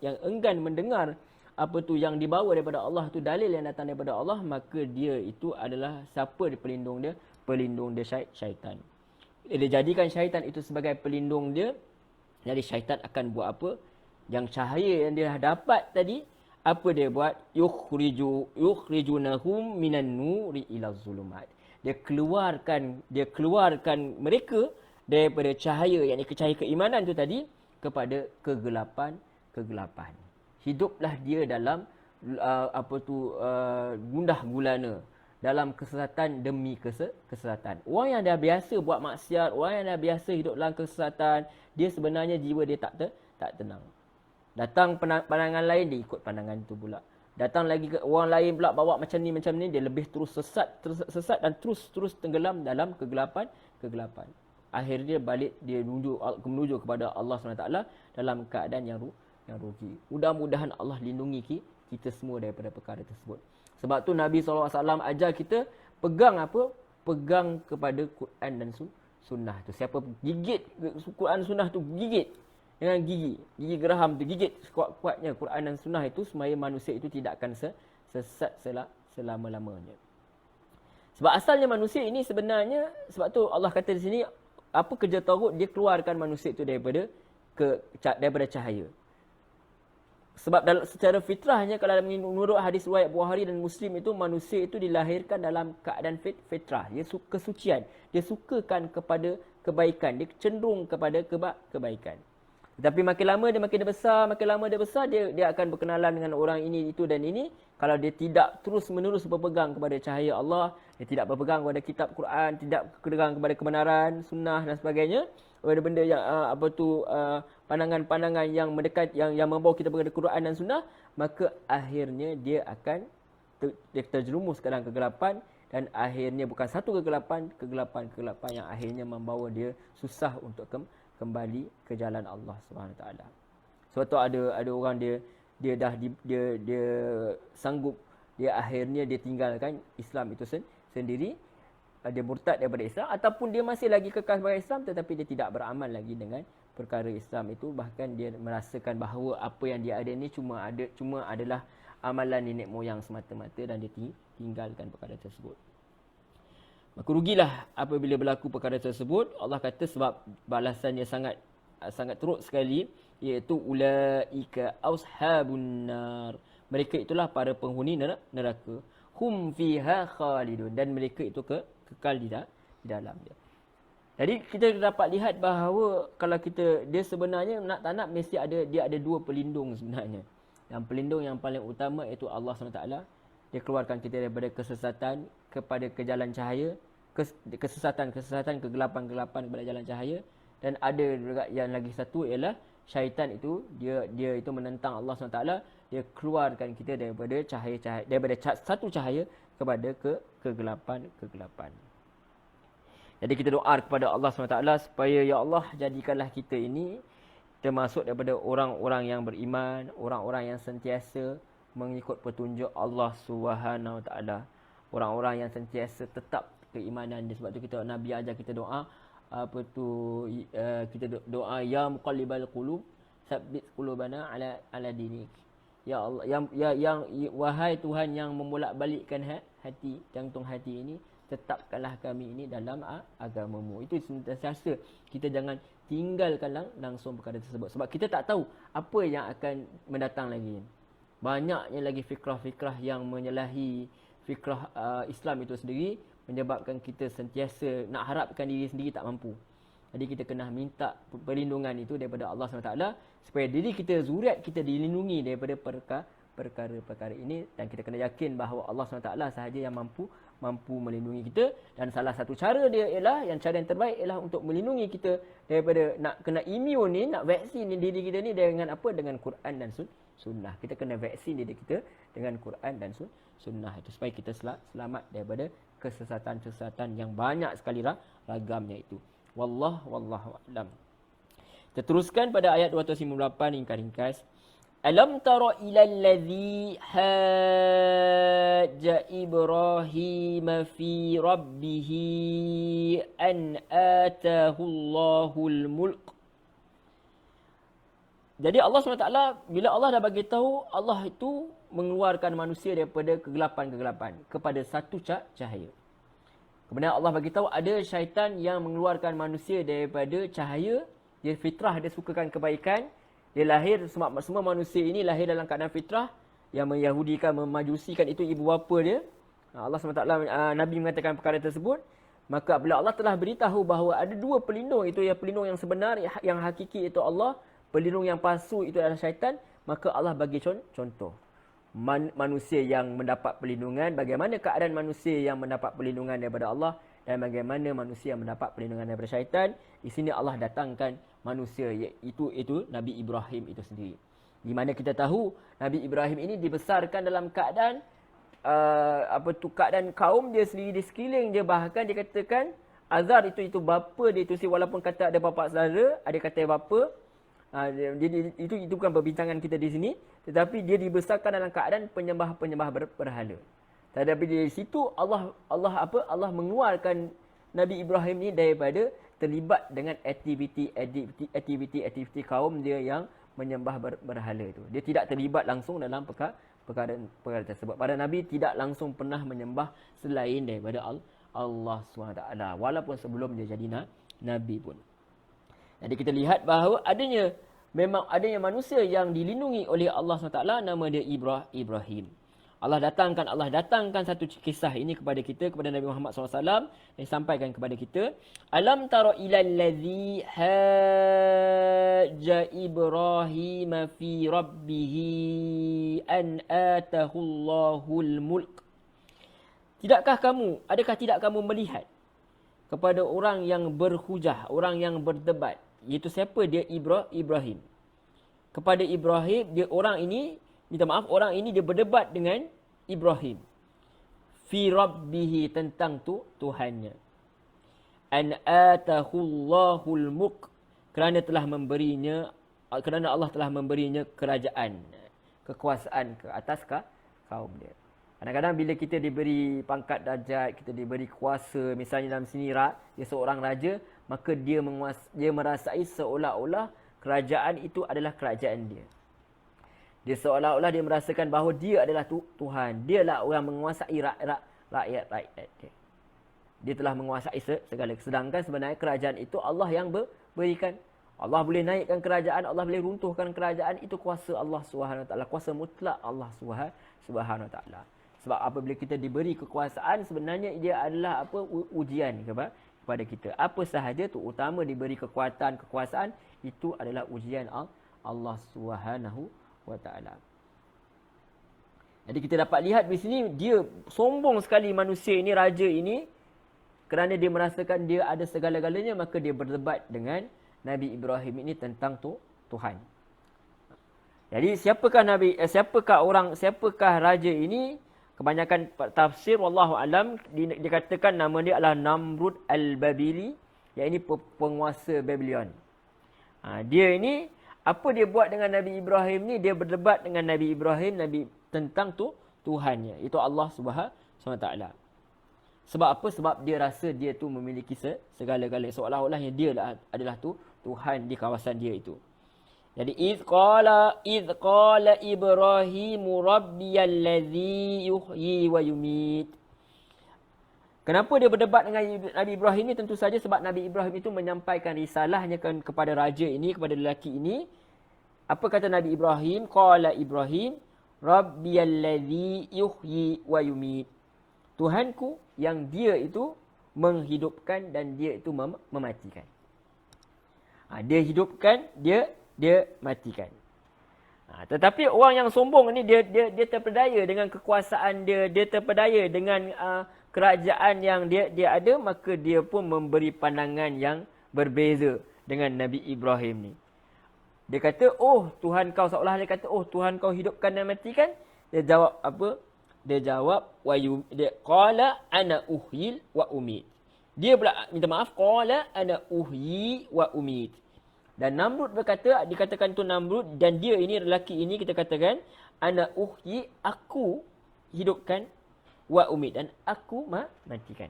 yang enggan mendengar apa tu yang dibawa daripada Allah tu, dalil yang datang daripada Allah, maka dia itu adalah siapa pelindung dia? Pelindung dia syaitan. Dia jadikan syaitan itu sebagai pelindung dia. Jadi syaitan akan buat apa? Yang cahaya yang dia dapat tadi, apa dia buat? Yukhrijunahum minan nuri ila zulumat. Dia keluarkan mereka daripada cahaya, yakni cahaya keimanan tu tadi, kepada kegelapan. Hiduplah dia dalam gundah gulana, dalam kesesatan demi kesesatan. Orang yang dah biasa buat maksiat, orang yang dah biasa hidup dalam kesesatan, dia sebenarnya jiwa dia tak tenang. Datang pandangan lain, dia ikut pandangan tu pula. Datang lagi ke orang lain pula bawa macam ni, dia lebih terus sesat dan terus tenggelam dalam kegelapan. Akhirnya balik dia menuju kepada Allah SWT dalam keadaan yang rugi. Mudah-mudahan Allah lindungi kita semua daripada perkara tersebut. Sebab tu Nabi SAW ajar kita pegang kepada Quran dan Sunnah tu. Siapa gigit Quran Sunnah tu, gigit dengan gigi geraham tu, gigit kuat-kuatnya Quran dan Sunnah itu, semaya manusia itu tidak akan sesat selama-lamanya. Sebab asalnya manusia ini sebenarnya, sebab tu Allah kata di sini, apa kerja Taghut? Dia keluarkan manusia itu daripada cahaya. Sebab secara fitrahnya, kalau menurut hadis riwayat Bukhari dan Muslim itu, manusia itu dilahirkan dalam keadaan fitrah. Dia suka kesucian. Dia sukakan kepada kebaikan. Dia cenderung kepada kebaikan. Tapi makin lama dia besar, dia akan berkenalan dengan orang ini, itu dan ini. Kalau dia tidak terus-menerus berpegang kepada cahaya Allah, dia tidak berpegang kepada kitab Quran, tidak berpegang kepada kebenaran, sunnah dan sebagainya, benda-benda yang pandangan-pandangan yang mendekat, yang membawa kita kepada Quran dan sunnah, maka akhirnya dia akan terjerumus ke dalam kegelapan, dan akhirnya bukan satu kegelapan yang akhirnya membawa dia susah untuk kembali ke jalan Allah SWT. Sebab tu ada orang dia sanggup, dia akhirnya dia tinggalkan Islam itu sendiri, dia murtad daripada Islam, ataupun dia masih lagi kekal sebagai Islam tetapi dia tidak beramal lagi dengan perkara Islam itu. Bahkan dia merasakan bahawa apa yang dia ada ni cuma adalah amalan nenek moyang semata-mata, dan dia tinggalkan perkara tersebut. Maka rugilah apabila berlaku perkara tersebut. Allah kata sebab balasannya sangat teruk sekali, iaitu ulaika ashabun nar. Mereka itulah para penghuni neraka. Hum fiha khalidun, dan mereka itu kekal di dalam dia. Jadi kita dapat lihat bahawa kalau dia sebenarnya tak nak mesti dia ada dua pelindung sebenarnya. Yang pelindung yang paling utama iaitu Allah SWT. Dia keluarkan kita daripada kesesatan kepada ke jalan cahaya, kesesatan, kegelapan kepada jalan cahaya. Dan ada juga yang lagi satu ialah syaitan itu, dia itu menentang Allah SWT. Dia keluarkan kita daripada cahaya, daripada satu cahaya kepada kegelapan. Jadi kita doa kepada Allah SWT supaya ya Allah jadikanlah kita ini termasuk daripada orang-orang yang beriman, orang-orang yang sentiasa mengikut petunjuk Allah SWT. Orang-orang yang sentiasa tetap keimanan dia. Sebab tu Nabi ajar kita doa, kita doa ya muqallibal qulub tsabbit qulubana ala dinik. Ya Allah, yang wahai Tuhan yang membolak-balikkan hati, jantung hati ini, tetapkanlah kami ini dalam agamamu. Itu sentiasa kita jangan tinggalkan langsung perkara tersebut. Sebab kita tak tahu apa yang akan mendatang lagi. Banyaknya lagi fikrah-fikrah yang menyalahi fikrah Islam itu sendiri, menyebabkan kita sentiasa nak harapkan diri sendiri tak mampu. Jadi kita kena minta perlindungan itu daripada Allah SWT supaya diri kita, zuriat kita dilindungi daripada perkara-perkara ini, dan kita kena yakin bahawa Allah SWT sahaja yang mampu melindungi kita. Dan salah satu cara dia ialah, cara yang terbaik ialah untuk melindungi kita daripada nak kena imun ni, nak vaksin ni diri kita ni dengan apa? Dengan Quran dan sunnah. Kita kena vaksin diri kita dengan Quran dan sunnah itu supaya kita selamat daripada kesesatan-kesesatan yang banyak sekali ragamnya itu. Wallahu a'lam. Kita teruskan pada ayat 258 ringkas. Alam tara ilal ladzi hajja Ibrahim fi rabbih an atahu Allahul mulk. Jadi Allah SWT, bila Allah dah bagi tahu, Allah itu mengeluarkan manusia daripada kegelapan-kegelapan kepada satu cahaya. Kemudian Allah bagi tahu ada syaitan yang mengeluarkan manusia daripada cahaya. Dia fitrah, dia sukakan kebaikan. Dia lahir, semua manusia ini lahir dalam keadaan fitrah. Yang menyahudikan, memajusikan itu ibu bapa dia. Allah SWT, Nabi mengatakan perkara tersebut. Maka bila Allah telah beritahu bahawa ada dua pelindung, itu yang pelindung yang sebenar, yang hakiki itu Allah. Pelindung yang palsu itu adalah syaitan. Maka Allah bagi contoh. Manusia yang mendapat perlindungan, bagaimana keadaan manusia yang mendapat perlindungan daripada Allah dan bagaimana manusia yang mendapat perlindungan daripada syaitan. Di sini Allah datangkan manusia, iaitu Nabi Ibrahim itu sendiri. Di mana kita tahu Nabi Ibrahim ini dibesarkan dalam keadaan keadaan kaum dia sendiri di sekeliling dia, bahkan dia katakan Azar itu bapa dia itu, walaupun kata ada bapa saudara, ada kata bapa. Itu bukan perbincangan kita di sini, tetapi dia dibesarkan dalam keadaan penyembah berhala. Tetapi di situ Allah mengeluarkan Nabi Ibrahim ni daripada terlibat dengan aktiviti kaum dia yang menyembah berhala itu. Dia tidak terlibat langsung dalam perkara tersebut. Pada Nabi tidak langsung pernah menyembah selain daripada Allah SWT, walaupun sebelum dia jadi Nabi pun. Jadi kita lihat bahawa memang adanya manusia yang dilindungi oleh Allah SWT, nama dia Ibrahim. Allah datangkan satu kisah ini kepada kita, kepada Nabi Muhammad SAW, dan sampaikan kepada kita. Alam tara ilal ladzi hajja Ibrahim fi rabbih an atahu Allahul mulk. Adakah tidak kamu melihat kepada orang yang berhujah, orang yang berdebat, iaitu siapa dia? Ibrahim. Kepada Ibrahim, orang ini dia berdebat dengan Ibrahim. Fi rabbihi, tentang Tuhannya. An atahullahul mulk, kerana Allah telah memberinya kerajaan, kekuasaan ke atas kaum dia. Kadang-kadang bila kita diberi pangkat darjat, kita diberi kuasa, misalnya dalam sini dia seorang raja, maka dia merasai seolah-olah kerajaan itu adalah kerajaan dia. Dia seolah-olah dia merasakan bahawa dia adalah Tuhan. Dialah orang menguasai rakyat dia. Dia telah menguasai segala. Sedangkan sebenarnya kerajaan itu Allah yang berikan. Allah boleh naikkan kerajaan, Allah boleh runtuhkan kerajaan. Itu kuasa Allah SWT, kuasa mutlak Allah SWT. Sebab apabila kita diberi kekuasaan, sebenarnya dia adalah ujian kepada kita. Apa sahaja tu, utama diberi kekuasaan, itu adalah ujian Allah SWT. Jadi kita dapat lihat di sini, dia sombong sekali manusia ini, raja ini, kerana dia merasakan dia ada segala-galanya, maka dia berdebat dengan Nabi Ibrahim ini tentang Tuhan. Jadi siapakah raja ini? Kebanyakan tafsir wallahu alam dikatakan nama dia adalah Namrud al-Babili, iaitu penguasa Babylon. Dia ini apa dia buat dengan Nabi Ibrahim ni? Dia berdebat dengan Nabi Ibrahim tentang Tuhannya, itu Allah SWT. Sebab apa? Sebab dia rasa dia tu memiliki segala-galanya, seolah-olahnya dia adalah Tuhan di kawasan dia itu. Jadi idz qala Ibrahim rabbiyallazi yuhyi wa yumit. Kenapa dia berdebat dengan Nabi Ibrahim ni? Tentu saja sebab Nabi Ibrahim itu menyampaikan risalahnya kepada raja ini, kepada lelaki ini. Apa kata Nabi Ibrahim? Qala Ibrahim rabbiyallazi yuhyi wa yumit. Tuhanku yang dia itu menghidupkan dan dia itu mematikan. Dia hidupkan, dia matikan. Tetapi orang yang sombong ni dia terpedaya dengan kekuasaan dia terpedaya dengan kerajaan yang dia ada, maka dia pun memberi pandangan yang berbeza dengan Nabi Ibrahim ni. Dia kata, oh Tuhan kau, seolah dia kata, oh Tuhan kau hidupkan dan matikan. Dia jawab apa? Dia jawab, dia qala ana uhyil wa umit. Dia pula minta maaf, qala ana uhyi wa umit. Dan Namrud berkata, dikatakan tu Namrud, dan dia ini, lelaki ini kita katakan, ana uhyi, aku hidupkan, wa umit, dan aku matikan.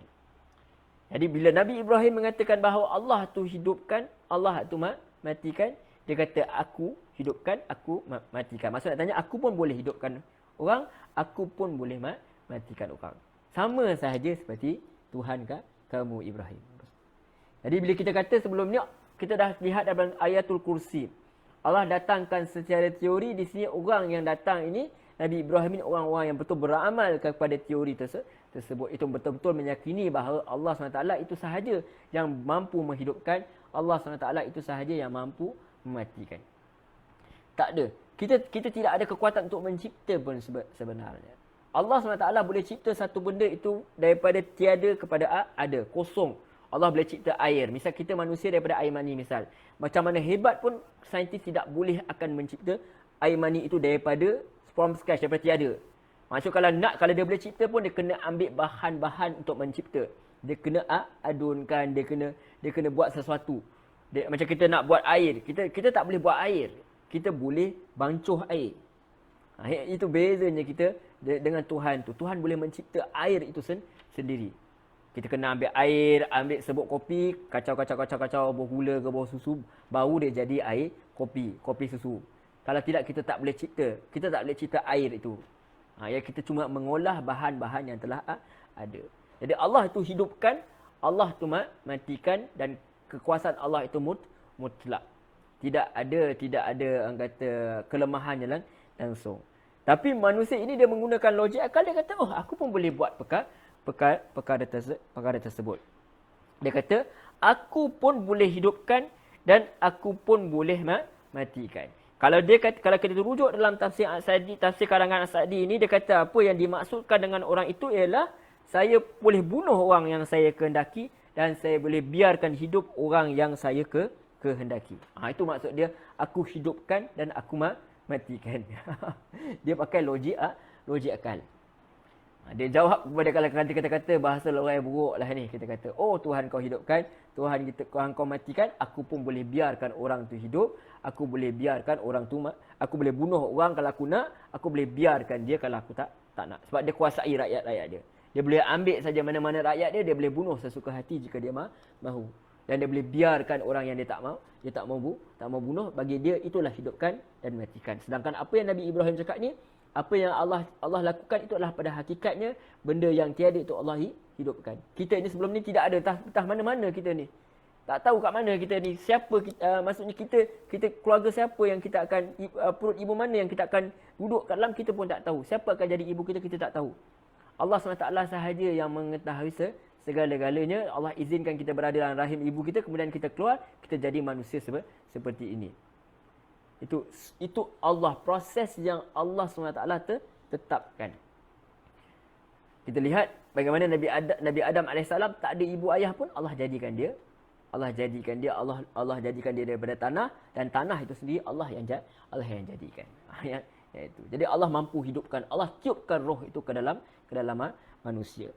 Jadi bila Nabi Ibrahim mengatakan bahawa Allah tu hidupkan, Allah tu matikan, dia kata aku hidupkan, aku matikan. Maksud nak tanya, aku pun boleh hidupkan orang, aku pun boleh matikan orang. Sama sahaja seperti Tuhan kamu Ibrahim. Jadi bila kita kata sebelum ni, kita dah lihat dalam ayatul kursi. Allah datangkan secara teori, di sini orang yang datang ini, Nabi Ibrahim ini orang-orang yang betul beramal kepada teori tersebut. Itu betul-betul meyakini bahawa Allah SWT itu sahaja yang mampu menghidupkan, Allah SWT itu sahaja yang mampu mematikan. Tak ada. Kita tidak ada kekuatan untuk mencipta pun sebenarnya. Allah SWT boleh cipta satu benda itu daripada tiada kepada ada, kosong. Allah boleh cipta air. Misal kita manusia daripada air mani misal. Macam mana hebat pun saintis tidak boleh akan mencipta air mani itu daripada from scratch, daripada tiada. Maksud kalau dia boleh cipta pun dia kena ambil bahan-bahan untuk mencipta. Dia kena adunkan, dia kena buat sesuatu. Macam kita nak buat air, kita tak boleh buat air. Kita boleh bancuh air. Itu bezanya kita dengan Tuhan tu. Tuhan boleh mencipta air itu sendiri. Kita kena ambil air, ambil serbuk kopi, kacau, bawah gula ke bawah susu, baru dia jadi air kopi susu. Kalau tidak, kita tak boleh cipta. Kita tak boleh cipta air itu. Ya, kita cuma mengolah bahan-bahan yang telah ada. Jadi Allah itu hidupkan, Allah itu matikan, dan kekuasaan Allah itu mutlak. Tidak ada orang kata kelemahannya langsung. Tapi manusia ini dia menggunakan logik akal, dia kata, oh aku pun boleh buat perkara tersebut. Dia kata, aku pun boleh hidupkan dan aku pun boleh matikan. Kalau kita rujuk dalam tafsir As-Sa'di, tafsir karangan As-Sa'di ini, dia kata apa yang dimaksudkan dengan orang itu ialah saya boleh bunuh orang yang saya kehendaki dan saya boleh biarkan hidup orang yang saya kehendaki. Itu maksud dia, aku hidupkan dan aku matikan. Dia pakai logik akal. Dia jawab kepada kalau kata-kata bahasa orang yang buruk lah ni. Kita kata, oh Tuhan kau hidupkan, Tuhan kau matikan, aku pun boleh biarkan orang tu hidup, aku boleh biarkan orang tu, aku boleh bunuh orang kalau aku nak, aku boleh biarkan dia kalau aku tak nak. Sebab dia kuasai rakyat-rakyat dia. Dia boleh ambil saja mana-mana rakyat dia boleh bunuh sesuka hati jika dia mahu. Dan dia boleh biarkan orang yang dia tak mau bunuh, bagi dia itulah hidupkan dan matikan. Sedangkan apa yang Nabi Ibrahim cakap ni, apa yang Allah lakukan itu adalah pada hakikatnya benda yang tiada itu Allah hidupkan. Kita ini sebelum ni tidak ada, entah mana-mana kita ni. Tak tahu kat mana kita ni, siapa maksudnya kita keluarga siapa yang kita akan perut ibu mana yang kita akan duduk kat dalam, kita pun tak tahu. Siapa akan jadi ibu kita tak tahu. Allah SWT sahaja yang mengetahui segala-galanya. Allah izinkan kita berada dalam rahim ibu kita, kemudian kita keluar, kita jadi manusia seperti ini. Itu Allah, proses yang Allah SWT tetapkan. Kita lihat bagaimana Nabi Adam AS tak ada ibu ayah pun Allah jadikan dia. Allah jadikan dia daripada tanah, dan tanah itu sendiri Allah yang jadikan. Itu. Jadi Allah mampu hidupkan, Allah tiupkan roh itu ke dalam manusia.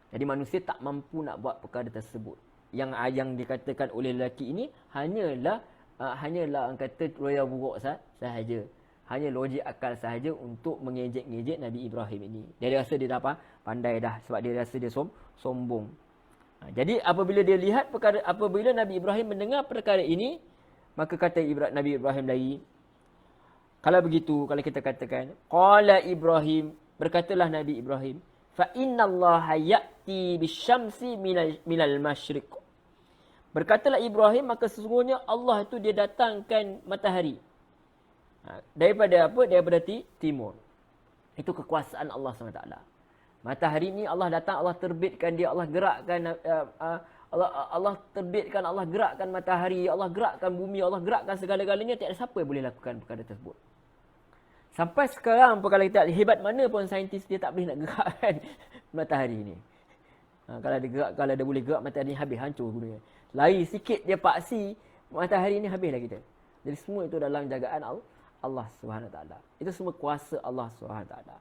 Jadi manusia tak mampu nak buat perkara tersebut. Yang dikatakan oleh lelaki ini hanyalah orang kata roya buruk sahaja. Hanya logik akal sahaja untuk mengejek-ngejek Nabi Ibrahim ini. Dia rasa dia dah pandai dah, sebab dia rasa dia sombong. Jadi apabila Nabi Ibrahim mendengar perkara ini, maka kata Nabi Ibrahim lagi, kalau begitu, kalau kita katakan, qala Ibrahim, berkatalah Nabi Ibrahim, fa innallaha ya'ti bisyamsi minal masyriq. Berkatalah Ibrahim, maka sesungguhnya Allah itu dia datangkan matahari. Daripada apa? Daripada timur. Itu kekuasaan Allah SWT. Matahari ni Allah datang, Allah terbitkan dia, Allah gerakkan Allah terbitkan, Allah gerakkan matahari, Allah gerakkan bumi, Allah gerakkan segala-galanya. Tiada siapa yang boleh lakukan perkara tersebut. Sampai sekarang pun kalau kita hebat mana pun saintis, dia tak boleh nak gerakkan matahari ni. Kalau dia boleh gerak matahari ni, habis hancur dunia. Lari sikit dia paksi matahari ni, habislah kita. Jadi semua itu dalam jagaan Allah Subhanahu taala. Itu semua kuasa Allah Subhanahu taala.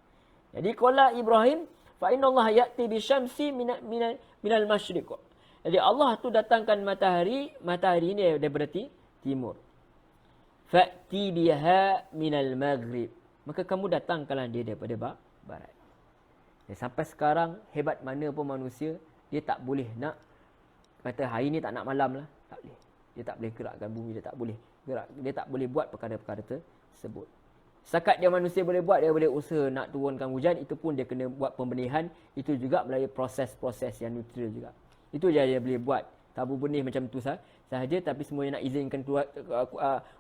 Jadi qala Ibrahim fa inna Allah ya'ti bi syamsi minal masyriq. Jadi Allah tu datangkan matahari ini daripada timur. Fa'ti biha minal maghrib. Maka kamu datangkanlah dia daripada barat. Ya, sampai sekarang hebat mana pun manusia, dia tak boleh nak kata hari ni tak nak malam lah, tak boleh. Dia tak boleh gerakkan bumi, dia tak boleh gerak, dia tak boleh buat perkara-perkara tersebut. Setakat dia manusia boleh buat, dia boleh usaha nak turunkan hujan, itu pun dia kena buat pembenihan, itu juga melalui proses-proses yang neutral juga. Itu je dia boleh buat. Tabur benih macam tu sahaja, tapi semua yang nak izinkan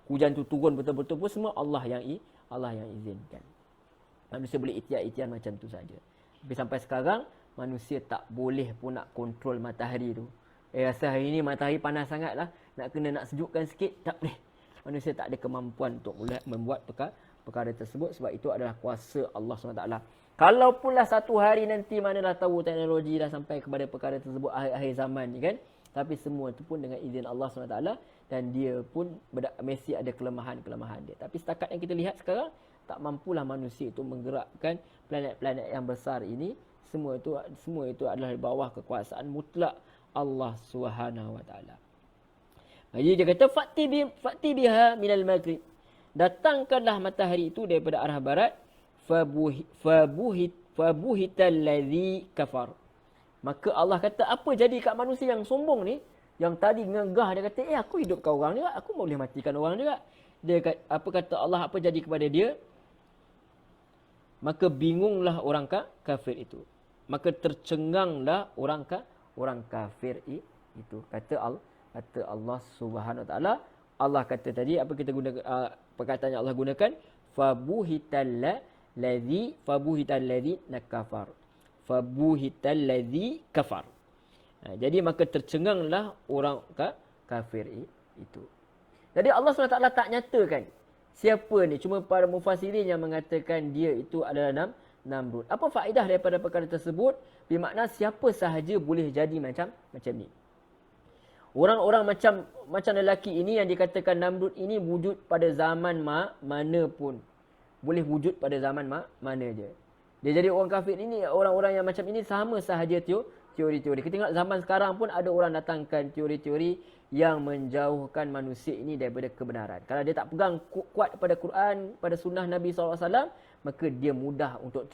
hujan tu turun betul-betul pun semua Allah yang izinkan. Manusia boleh ikhtiar macam tu saja. Tapi sampai sekarang manusia tak boleh pun nak kontrol matahari tu. Rasa hari ni matahari panas sangat lah, nak sejukkan sikit, tak boleh. Manusia tak ada kemampuan untuk membuat perkara tersebut, sebab itu adalah kuasa Allah SWT. Kalaupunlah satu hari nanti manalah tahu teknologi dah sampai kepada perkara tersebut akhir zaman ni kan, tapi semua itu pun dengan izin Allah SWT, dan dia pun mesti ada kelemahan-kelemahan dia. Tapi setakat yang kita lihat sekarang, tak mampulah manusia itu menggerakkan planet-planet yang besar ini. Semua itu adalah di bawah kekuasaan mutlak Allah SWT. Jadi dia kata fa'ti biha minal maghrib. Datangkanlah matahari itu daripada arah barat. Fabuhital ladzi kafar. Maka Allah kata, apa jadi kat manusia yang sombong ni, yang tadi ngegah, dia kata, aku hidupkan orang juga, aku boleh matikan orang juga. Dia kata, apa kata Allah, apa jadi kepada dia? Maka bingunglah orang kafir itu. Maka tercenganglah orang kafir itu. Kata Allah Subhanahu Wa Taala. Allah kata tadi, apa kita guna perkataan yang Allah gunakan, fabuhital ladzi nakafar. Fabuhital ladzi kafar. Jadi maka tercenganglah orang kafir itu. Jadi Allah SWT tak nyatakan siapa ni, cuma para mufassirin yang mengatakan dia itu adalah Namrud. Apa faedah daripada perkara tersebut? Bermakna siapa sahaja boleh jadi macam ni. Orang-orang macam lelaki ini yang dikatakan Namrud ini wujud pada zaman mana pun. Boleh wujud pada zaman mana je. Dia jadi orang kafir ini, orang-orang yang macam ini sama sahaja teori-teori. Kita tengok zaman sekarang pun ada orang datangkan teori-teori yang menjauhkan manusia ini daripada kebenaran. Kalau dia tak pegang kuat pada Quran, pada sunnah Nabi SAW, maka dia mudah untuk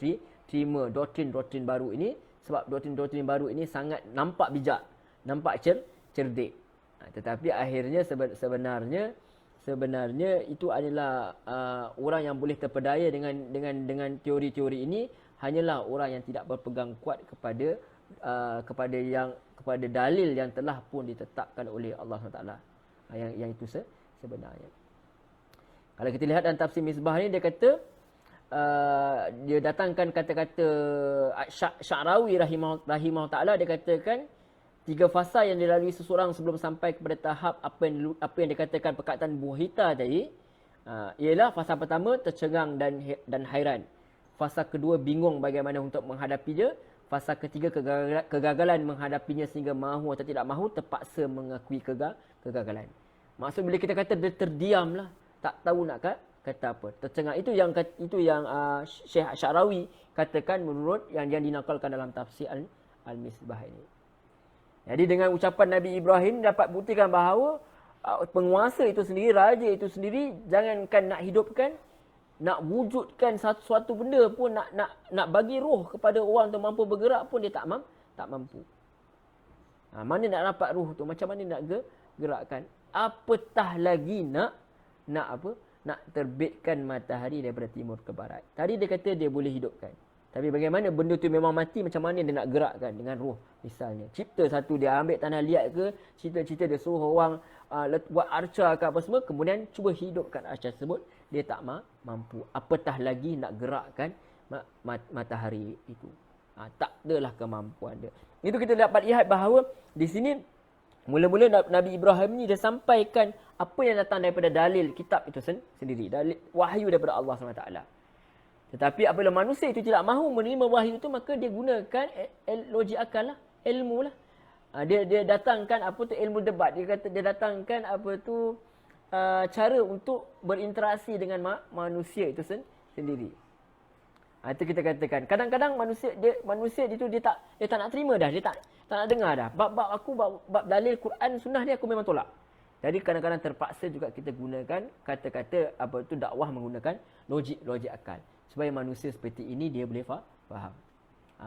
terima doktrin-doktrin baru ini. Sebab doktrin-doktrin baru ini sangat nampak bijak, nampak cerdik. Tetapi akhirnya sebenarnya itu adalah orang yang boleh terpedaya dengan teori-teori ini hanyalah orang yang tidak berpegang kuat kepada dalil yang telah pun ditetapkan oleh Allah SWT. Yang itu sebenarnya. Kalau kita lihat dalam tafsir Misbah ni, dia kata dia datangkan kata-kata Sya'rawi rahimahullah ta'ala, dia katakan 3 fasa yang dilalui seseorang sebelum sampai kepada tahap apa yang dikatakan perkataan buhita tadi, ialah fasa pertama tercengang dan hairan. Fasa kedua bingung bagaimana untuk menghadapi dia. Fasa ketiga kegagalan menghadapinya sehingga mahu atau tidak mahu terpaksa mengakui kegagalan. Maksud bila kita kata dia terdiam lah, tak tahu nak kata apa, tercengang. Itu yang Syekh Sya'rawi katakan menurut yang dinakalkan dalam tafsir Al-Misbah ini. Jadi dengan ucapan Nabi Ibrahim dapat buktikan bahawa penguasa itu sendiri, raja itu sendiri, jangankan nak hidupkan, nak wujudkan suatu benda pun, nak bagi roh kepada orang tu mampu bergerak pun dia tak mampu. Mana nak dapat roh tu, macam mana nak gerakkan? Apatah lagi nak terbitkan matahari daripada timur ke barat. Tadi dia kata dia boleh hidupkan. Tapi bagaimana benda tu memang mati, macam mana dia nak gerakkan dengan roh misalnya. Cipta satu, dia ambil tanah liat ke, cita-cita dia suruh orang buat arca ke apa semua, kemudian cuba hidupkan arca tersebut, dia tak mampu. Apatah lagi nak gerakkan matahari itu. Tak adalah kemampuan dia. Itu kita dapat lihat bahawa di sini mula-mula Nabi Ibrahim ni dia sampaikan apa yang datang daripada dalil kitab itu sendiri, dalil wahyu daripada Allah SWT. Tetapi apabila manusia itu tidak mahu menerima wahyu itu, maka dia gunakan logik akal lah, ilmu lah. Dia datangkan apa tu ilmu debat. Dia kata dia datangkan apa tu cara untuk berinteraksi dengan manusia itu sendiri. Itu kita katakan. Kadang-kadang manusia itu dia tak nak terima dah, dia tak nak dengar dah. Bab dalil Quran sunnah ni aku memang tolak. Jadi kadang-kadang terpaksa juga kita gunakan kata-kata dakwah menggunakan logik akal supaya manusia seperti ini dia boleh faham.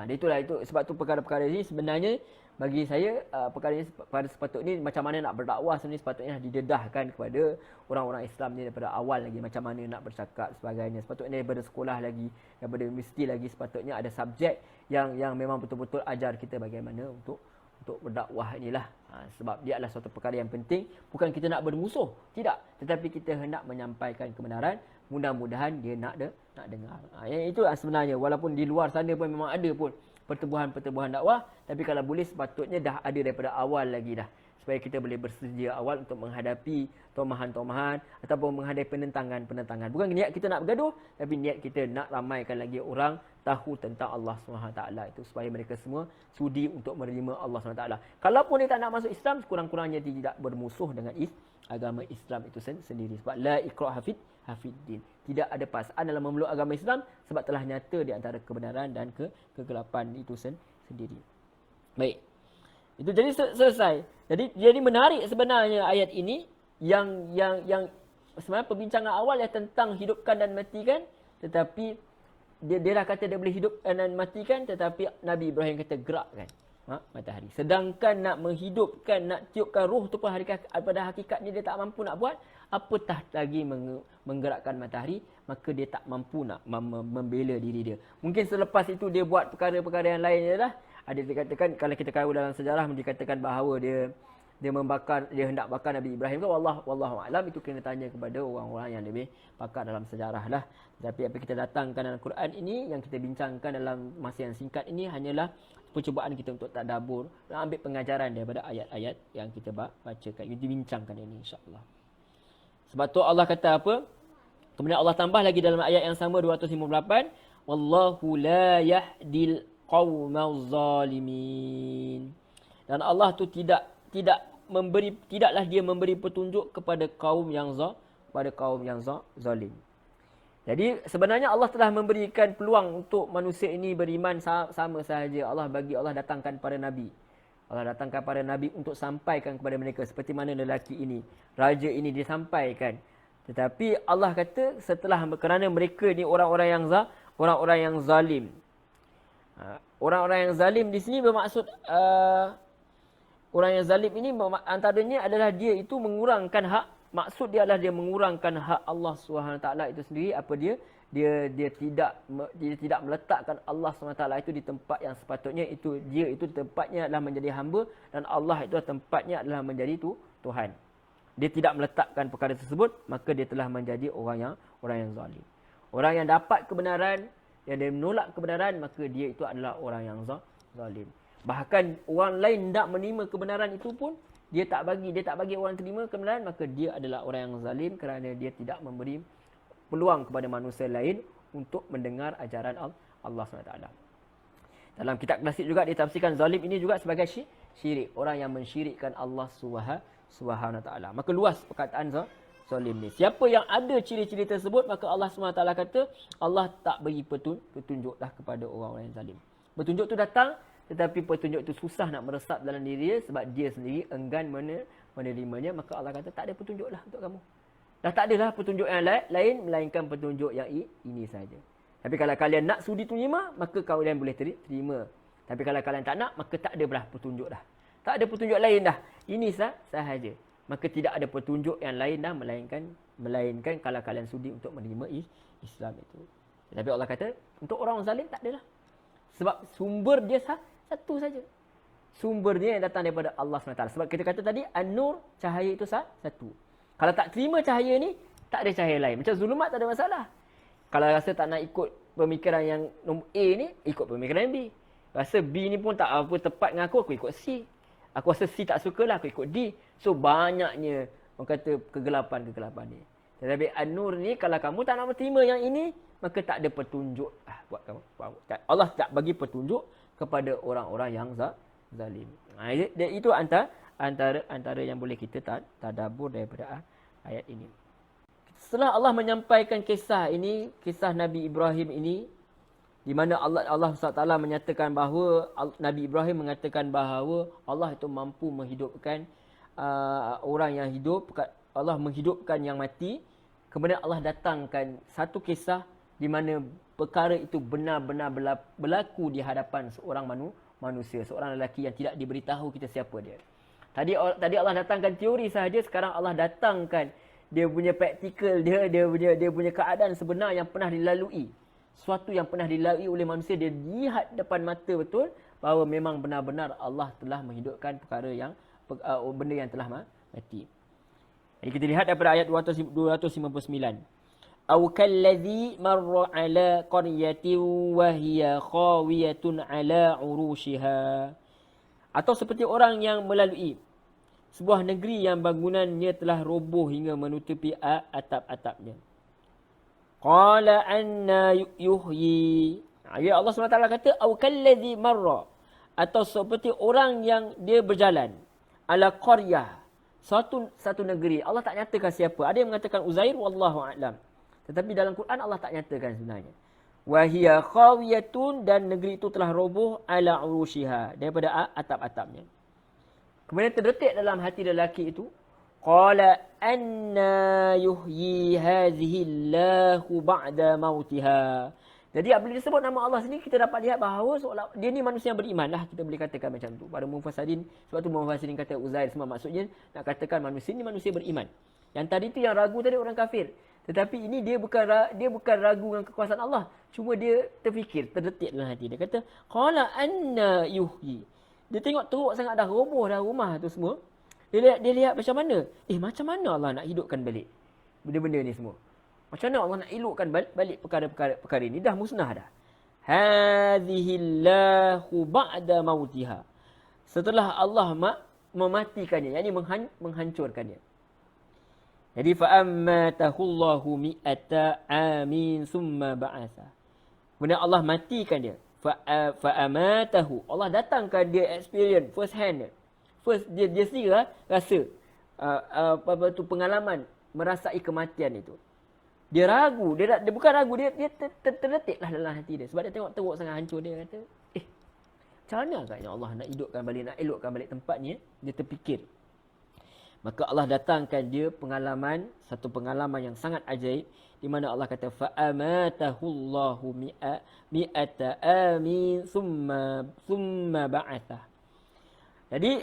Itulah sebab tu perkara-perkara ini sebenarnya bagi saya perkara ini pada sepatutnya macam mana nak berdakwah sebenarnya sepatutnya didedahkan kepada orang-orang Islam ni daripada awal lagi, macam mana nak bercakap sebagainya. Sepatutnya daripada sekolah lagi, daripada universiti lagi, sepatutnya ada subjek yang memang betul-betul ajar kita bagaimana untuk berdakwah inilah. Sebab dia adalah suatu perkara yang penting. Bukan kita nak bermusuh, tidak, tetapi kita hendak menyampaikan kebenaran. Mudah-mudahan dia nak dengar. Itu sebenarnya, walaupun di luar sana pun memang ada pun pertubuhan-pertubuhan dakwah, tapi kalau boleh sepatutnya dah ada daripada awal lagi dah, supaya kita boleh bersedia awal untuk menghadapi tomahan-tomahan ataupun menghadapi penentangan-penentangan. Bukan niat kita nak bergaduh, tapi niat kita nak ramaikan lagi orang tahu tentang Allah SWT itu, supaya mereka semua sudi untuk menerima Allah SWT. Kalaupun dia tak nak masuk Islam, sekurang-kurangnya dia tidak bermusuh dengan agama Islam itu sendiri. Sebab la ikraha fiddin. Tidak ada paksaan dalam memeluk agama Islam, sebab telah nyata di antara kebenaran dan kegelapan itu sendiri. Baik. Itu jadi selesai. Jadi menarik sebenarnya ayat ini yang sebenarnya perbincangan awal yang tentang hidupkan dan matikan, tetapi dia dah kata dia boleh hidupkan dan matikan, tetapi Nabi Ibrahim kata gerakkan matahari. Sedangkan nak menghidupkan, nak tiupkan ruh tu pada hakikatnya dia tak mampu nak buat, apatah lagi menggerakkan matahari, maka dia tak mampu nak membela diri dia. Mungkin selepas itu dia buat perkara-perkara yang lain je lah. Ada dikatakan, kalau kita tahu dalam sejarah dikatakan bahawa dia hendak bakar Nabi Ibrahim ke, wallahu a'lam, itu kena tanya kepada orang-orang yang lebih pakar dalam sejarah lah. Tapi apa kita datangkan dalam Quran ini, yang kita bincangkan dalam masa yang singkat ini, hanyalah percubaan kita untuk tadabbur dan ambil pengajaran daripada ayat-ayat yang kita bacakan, kita bincangkan ini insya-Allah. Sebab tu Allah kata apa? Kemudian Allah tambah lagi dalam ayat yang sama 258, wallahu la yahdil qaumaz zalimin. Dan Allah tu tidaklah dia memberi petunjuk kepada kaum yang zalim. Jadi sebenarnya Allah telah memberikan peluang untuk manusia ini beriman sama sahaja. Allah datangkan pada Nabi. Allah datangkan pada Nabi untuk sampaikan kepada mereka, seperti mana lelaki ini, raja ini disampaikan. Tetapi Allah kata setelah, kerana mereka ni orang-orang yang zalim. Orang-orang yang zalim di sini bermaksud orang yang zalim ini antaranya adalah dia itu mengurangkan hak. Maksud dia adalah dia mengurangkan hak Allah SWT itu sendiri. Dia tidak meletakkan Allah SWT itu di tempat yang sepatutnya. Dia itu tempatnya adalah menjadi hamba, dan Allah itu tempatnya adalah menjadi Tuhan. Dia tidak meletakkan perkara tersebut, maka dia telah menjadi orang yang zalim. Orang yang dapat kebenaran, yang dia menolak kebenaran, maka dia itu adalah orang yang zalim. Bahkan orang lain tak menerima kebenaran itu pun dia tak bagi orang terima kebenaran, maka dia adalah orang yang zalim, kerana dia tidak memberi peluang kepada manusia lain untuk mendengar ajaran Allah SWT. Dalam kitab klasik juga ditafsirkan zalim ini juga sebagai syirik, orang yang mensyirikkan Allah SWT. Maka luas perkataan zalim ni. Siapa yang ada ciri-ciri tersebut, maka Allah SWT kata Allah tak bagi petunjuklah kepada orang-orang yang zalim. Petunjuk tu datang, tetapi petunjuk itu susah nak meresap dalam diri dia, sebab dia sendiri enggan menerimanya. Maka Allah kata tak ada petunjuk lah untuk kamu. Dah tak adalah petunjuk yang lain melainkan petunjuk yang ini saja. Tapi kalau kalian nak sudi terima, maka kalian boleh terima. Tapi kalau kalian tak nak, maka tak ada belah petunjuk dah. Tak ada petunjuk lain dah. Ini sahaja. Maka tidak ada petunjuk yang lain dah melainkan kalau kalian sudi untuk menerima Islam itu. Tapi Allah kata untuk orang zalim tak adalah. Sebab sumber dia satu saja. Sumber dia yang datang daripada Allah SWT. Sebab kita kata tadi, An-Nur, cahaya itu satu. Kalau tak terima cahaya ni, tak ada cahaya lain. Macam zulumat tak ada masalah. Kalau rasa tak nak ikut pemikiran yang nombor A ni, ikut pemikiran B. Rasa B ni pun tak apa tepat dengan aku ikut C. Aku rasa C tak suka lah, aku ikut D. So banyaknya, orang kata kegelapan ni. Tetapi An-Nur ni, kalau kamu tak nak terima yang ini, maka tak ada petunjuk buat kamu. Allah tak bagi petunjuk kepada orang-orang yang zalim. Itu antara yang boleh kita tadabbur daripada ayat ini. Setelah Allah menyampaikan kisah ini, kisah Nabi Ibrahim ini, di mana Allah SWT menyatakan bahawa Nabi Ibrahim mengatakan bahawa Allah itu mampu menghidupkan orang yang hidup, Allah menghidupkan yang mati. Kemudian Allah datangkan satu kisah di mana perkara itu benar-benar berlaku di hadapan seorang manusia, seorang lelaki yang tidak diberitahu kita siapa dia. Tadi Allah datangkan teori sahaja, sekarang Allah datangkan dia punya praktikal dia punya keadaan sebenar yang pernah dilalui. Suatu yang pernah dilalui oleh manusia, dia lihat depan mata betul bahawa memang benar-benar Allah telah menghidupkan perkara yang benda yang telah mati. Jadi kita lihat daripada ayat 259. Aw kallazi marra ala qaryatin wa hiya khawiyatun ala urushiha. Atau seperti orang yang melalui sebuah negeri yang bangunannya telah roboh hingga menutupi atap-atapnya. Qala anna yuhyi. Ya Allah SWT kata aw kallazi marra, atau seperti orang yang dia berjalan ala qaryah, satu negeri. Allah tak nyatakan siapa. Ada yang mengatakan Uzair, wallahu a'lam. Tetapi dalam Quran Allah tak nyatakan sebenarnya. Wa hiya khawiyatun, dan negeri itu telah roboh ala urushiha, daripada atap-atapnya. Kemudian terdetik dalam hati lelaki itu, qala anna yuhyi hadhihi Allahu ba'da mautiha. Jadi apabila disebut nama Allah sini, kita dapat lihat bahawa seolah dia ni manusia yang beriman lah, kita boleh katakan macam tu. Pada mufassirin, sebab tu mufassirin kata Uzair semua, maksudnya nak katakan manusia ni manusia beriman. Yang tadi tu yang ragu tadi orang kafir. Tetapi ini dia bukan ragu dengan kekuasaan Allah. Cuma dia terfikir, terdetik dalam hati. Dia kata, qala anna yuhyi. Dia tengok teruk sangat, dah roboh dah rumah tu semua. Dia lihat macam mana? Macam mana Allah nak hidupkan balik benda-benda ni semua? Macam mana Allah nak elokkan balik perkara ini? Dah musnah dah. Hadhihillahu ba'da mautiha. Setelah Allah mematikannya, yakni menghancurkannya. Jadi fa'ammatahullahu mi'ata amin summa ba'atha. Kemudian Allah matikan dia. Fa'amatahu. Allah datangkan dia experience first hand. Dia sendiri rasa pengalaman merasai kematian itu. Dia ragu, dia bukan ragu, dia terdetiklah dalam hati dia. Sebab dia tengok teruk sangat hancur, dia kata, macam mana agaknya Allah nak hidupkan balik, nak elokkan balik tempat ni? Dia terfikir. Maka Allah datangkan dia satu pengalaman yang sangat ajaib, di mana Allah kata fa'amatahullahu mi'ata amin summa ba'athah. Jadi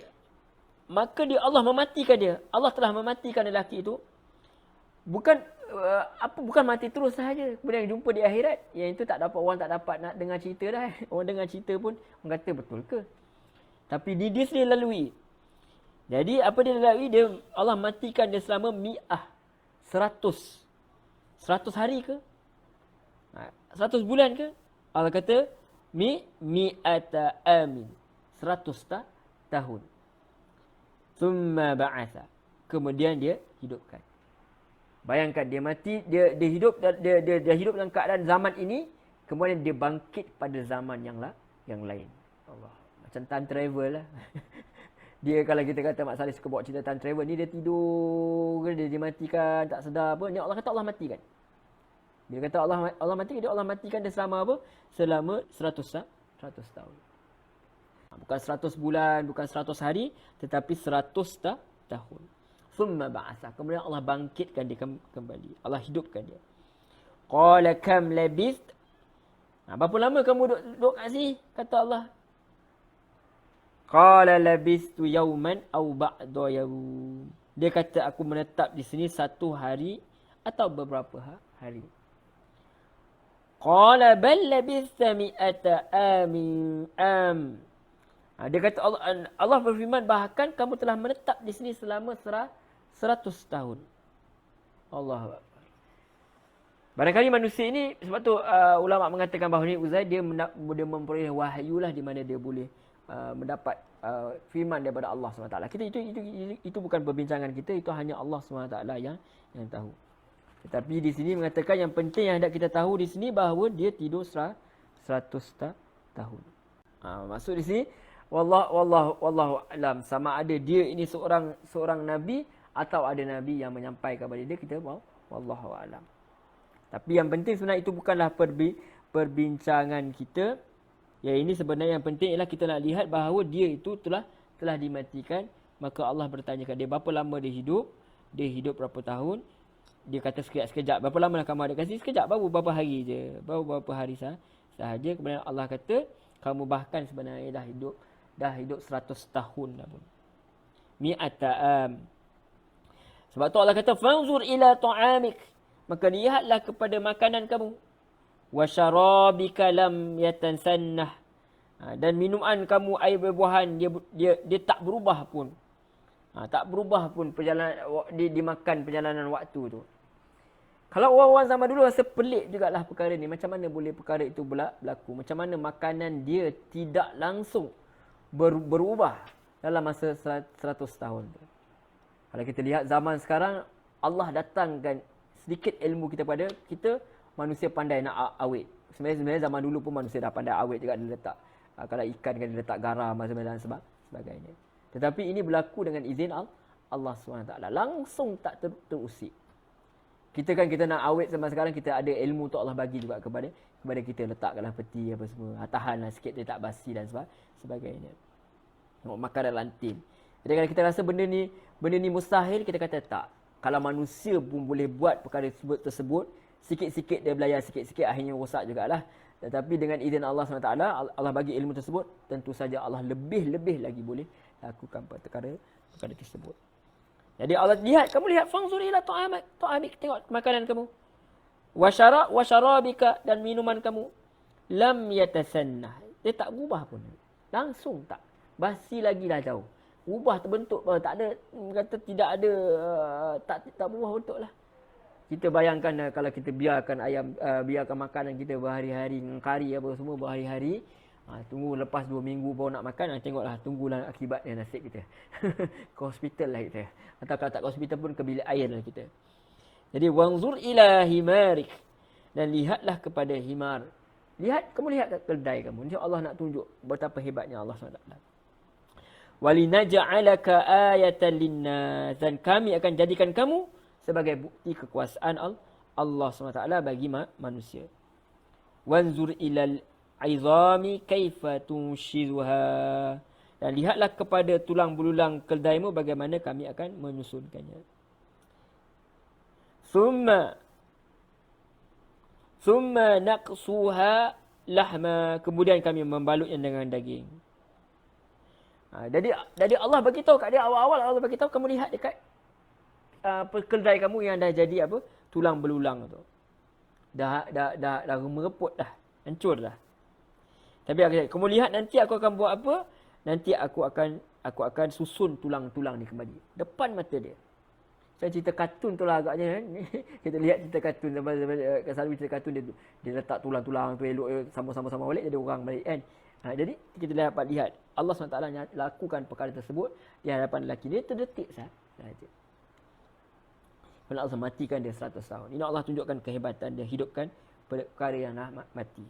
maka Allah mematikan dia. Allah telah mematikan lelaki itu. Bukan mati terus sahaja, kemudian jumpa di akhirat. Yang itu orang tak dapat nak dengar cerita dah. Orang dengar cerita pun orang kata betul ke? Tapi dia sendiri lalui. Jadi apa dia lalui? Allah matikan dia selama 100 hari ke? 100 bulan ke? Allah kata mi'ata amin. 100 tahun. Thumma ba'atha. Kemudian dia hidupkan. Bayangkan dia mati, dia hidup dalam keadaan zaman ini, kemudian dia bangkit pada zaman yang lain. Allah. Macam time travel lah. Dia kalau kita kata Mak Saleh suka bawa cerita time travel ni, dia tidur, dia matikan, tak sedar apa. Ni Allah kata Allah matikan. Dia kata Allah matikan, Allah matikan dia selama apa? Selama 100 tahun. Bukan 100 bulan, bukan 100 hari, tetapi 100 tahun. Thumma ba'atha. Kemudian Allah bangkitkan dia kembali. Allah hidupkan dia. Qala kam labith. Berapa lama kamu duduk kat sini? Kata Allah. Qala labithtu yawman aw ba'da yawm. Dia kata aku menetap di sini 1 hari atau beberapa hari. Qala bal labithta mi'ata am. Dia kata Allah berfirman, bahkan kamu telah menetap di sini selama 100 tahun. Allah. Barangkali manusia ini, sebab tu ulama mengatakan bahawa ni Uzair dia memperoleh wahyu lah, di mana dia boleh mendapat firman daripada Allah SWT. Kita itu bukan perbincangan kita, itu hanya Allah SWT yang tahu. Tetapi di sini mengatakan yang penting yang hendak kita tahu di sini bahawa dia tidur 100 tahun. Maksud di sini wallahu alam, sama ada dia ini seorang nabi atau ada Nabi yang menyampaikan kepada dia, kita wallahu a'lam. Tapi yang penting sebenarnya itu bukanlah perbincangan kita. Yang ini sebenarnya yang penting ialah kita nak lihat bahawa dia itu telah dimatikan. Maka Allah bertanyakan dia berapa lama dia hidup. Dia hidup berapa tahun. Dia kata sekejap. Berapa lama lah kamu ada kasih? Sekejap. Baru berapa hari je. Baru berapa hari sahaja. Kemudian Allah kata, kamu bahkan sebenarnya dah hidup 100 tahun dah pun. Mi'ata'am. Sebab tu Allah kata, fanzur ila ta'amik. Maka lihatlah kepada makanan kamu. Wa syarabika lam yatansannah. Dan minuman kamu, air buah-buahan, dia tak berubah pun. Tak berubah pun perjalanan dimakan perjalanan waktu tu. Kalau orang-orang zaman dulu rasa pelik jugalah perkara ni. Macam mana boleh perkara itu berlaku? Macam mana makanan dia tidak langsung berubah dalam masa 100 tahun tu. Kalau kita lihat zaman sekarang, Allah datangkan sedikit ilmu kita pada kita, manusia pandai nak awet. Sebenarnya zaman dulu pun manusia dah pandai awet juga, dia letak. Kalau ikan kan dia letak garam dan sebagainya. Tetapi ini berlaku dengan izin Allah SWT. Langsung tak terusik. Kita nak awet zaman sekarang, kita ada ilmu tu Allah bagi juga kepada kita. Letakkanlah peti apa semua. Tahanlah sikit dia tak basi dan sebagainya. Makan dalam tin. Jadi kalau kita rasa benda ni mustahil, kita kata tak. Kalau manusia pun boleh buat perkara tersebut, sikit-sikit dia belayar, sikit-sikit akhirnya rosak jugalah. Tetapi dengan izin Allah SWT, Allah bagi ilmu tersebut, tentu saja Allah lebih lagi boleh lakukan perkara tersebut. Jadi Allah lihat, kamu lihat, fangzur ila ta'amik, tengok makanan kamu. Wa syarabika, dan minuman kamu. Lam yatasannah, dia tak berubah pun. Langsung tak. Basi lagi dah jauh. Ubah terbentuk, tak ada, kata tidak ada, tak berubah bentuk lah. Kita bayangkan kalau kita biarkan biarkan makanan kita berhari-hari, kari apa semua berhari-hari, tunggu lepas 2 minggu baru nak makan, tengoklah, tunggulah akibatnya nasib kita. Ke hospital lah kita. Atau kalau tak ke hospital pun ke bilik air lah kita. Jadi wanzur ila himarik, dan lihatlah kepada himar. Kamu lihat kat keldai kamu. Insya Allah nak tunjuk betapa hebatnya Allah SWT. Walinaj'alaka ayatan linnas, dan kami akan jadikan kamu sebagai bukti kekuasaan Allah SWT bagi manusia. Wanzur ilal izami kaifa tunshizuha, dan lihatlah kepada tulang belulang keldaimu bagaimana kami akan menyusunkannya. Summa naqsuha lahma, kemudian kami membalutnya dengan daging. Jadi Allah bagi tahu kat dia awal-awal, Allah bagi tahu kamu lihat dekat keldai kamu yang dah jadi apa? Tulang belulang tu. Dah mereput dah. Hancur dah. Tapi kamu lihat nanti aku akan buat apa? Nanti aku akan susun tulang-tulang ni kembali depan mata dia. Macam cerita kartun tu lah agaknya kan. Kita lihat cerita kartun, selalu cerita kartun dia letak tulang-tulang tu elok sama-sama balik jadi orang balik kan. Jadi kita dapat lihat Allah SWT lakukan perkara tersebut di hadapan lelaki dia terdetik sahaja. Allah matikan dia 100 tahun. Ini Allah tunjukkan kehebatan dia, hidupkan perkara yang dah mati.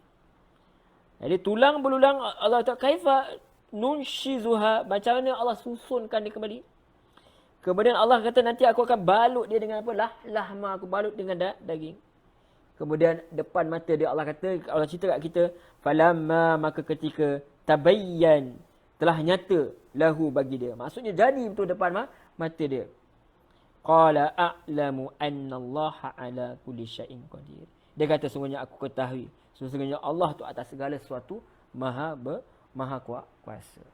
Jadi tulang belulang Allah Ta'ala kaifa nunshizuha, macam mana Allah susunkan dia kembali. Kemudian Allah kata nanti aku akan balut dia dengan apa? Lahma, aku balut dengan daging. Kemudian depan mata dia Allah kata, Allah cerita kat kita, falamma, maka ketika tabayyan, telah nyata lahu bagi dia. Maksudnya jadi betul depan mata dia. Qala a'lamu anna Allah ala kulli syai'in qadir. Dia kata sungguhnya aku ketahui, sesungguhnya Allah tu atas segala sesuatu maha kuasa.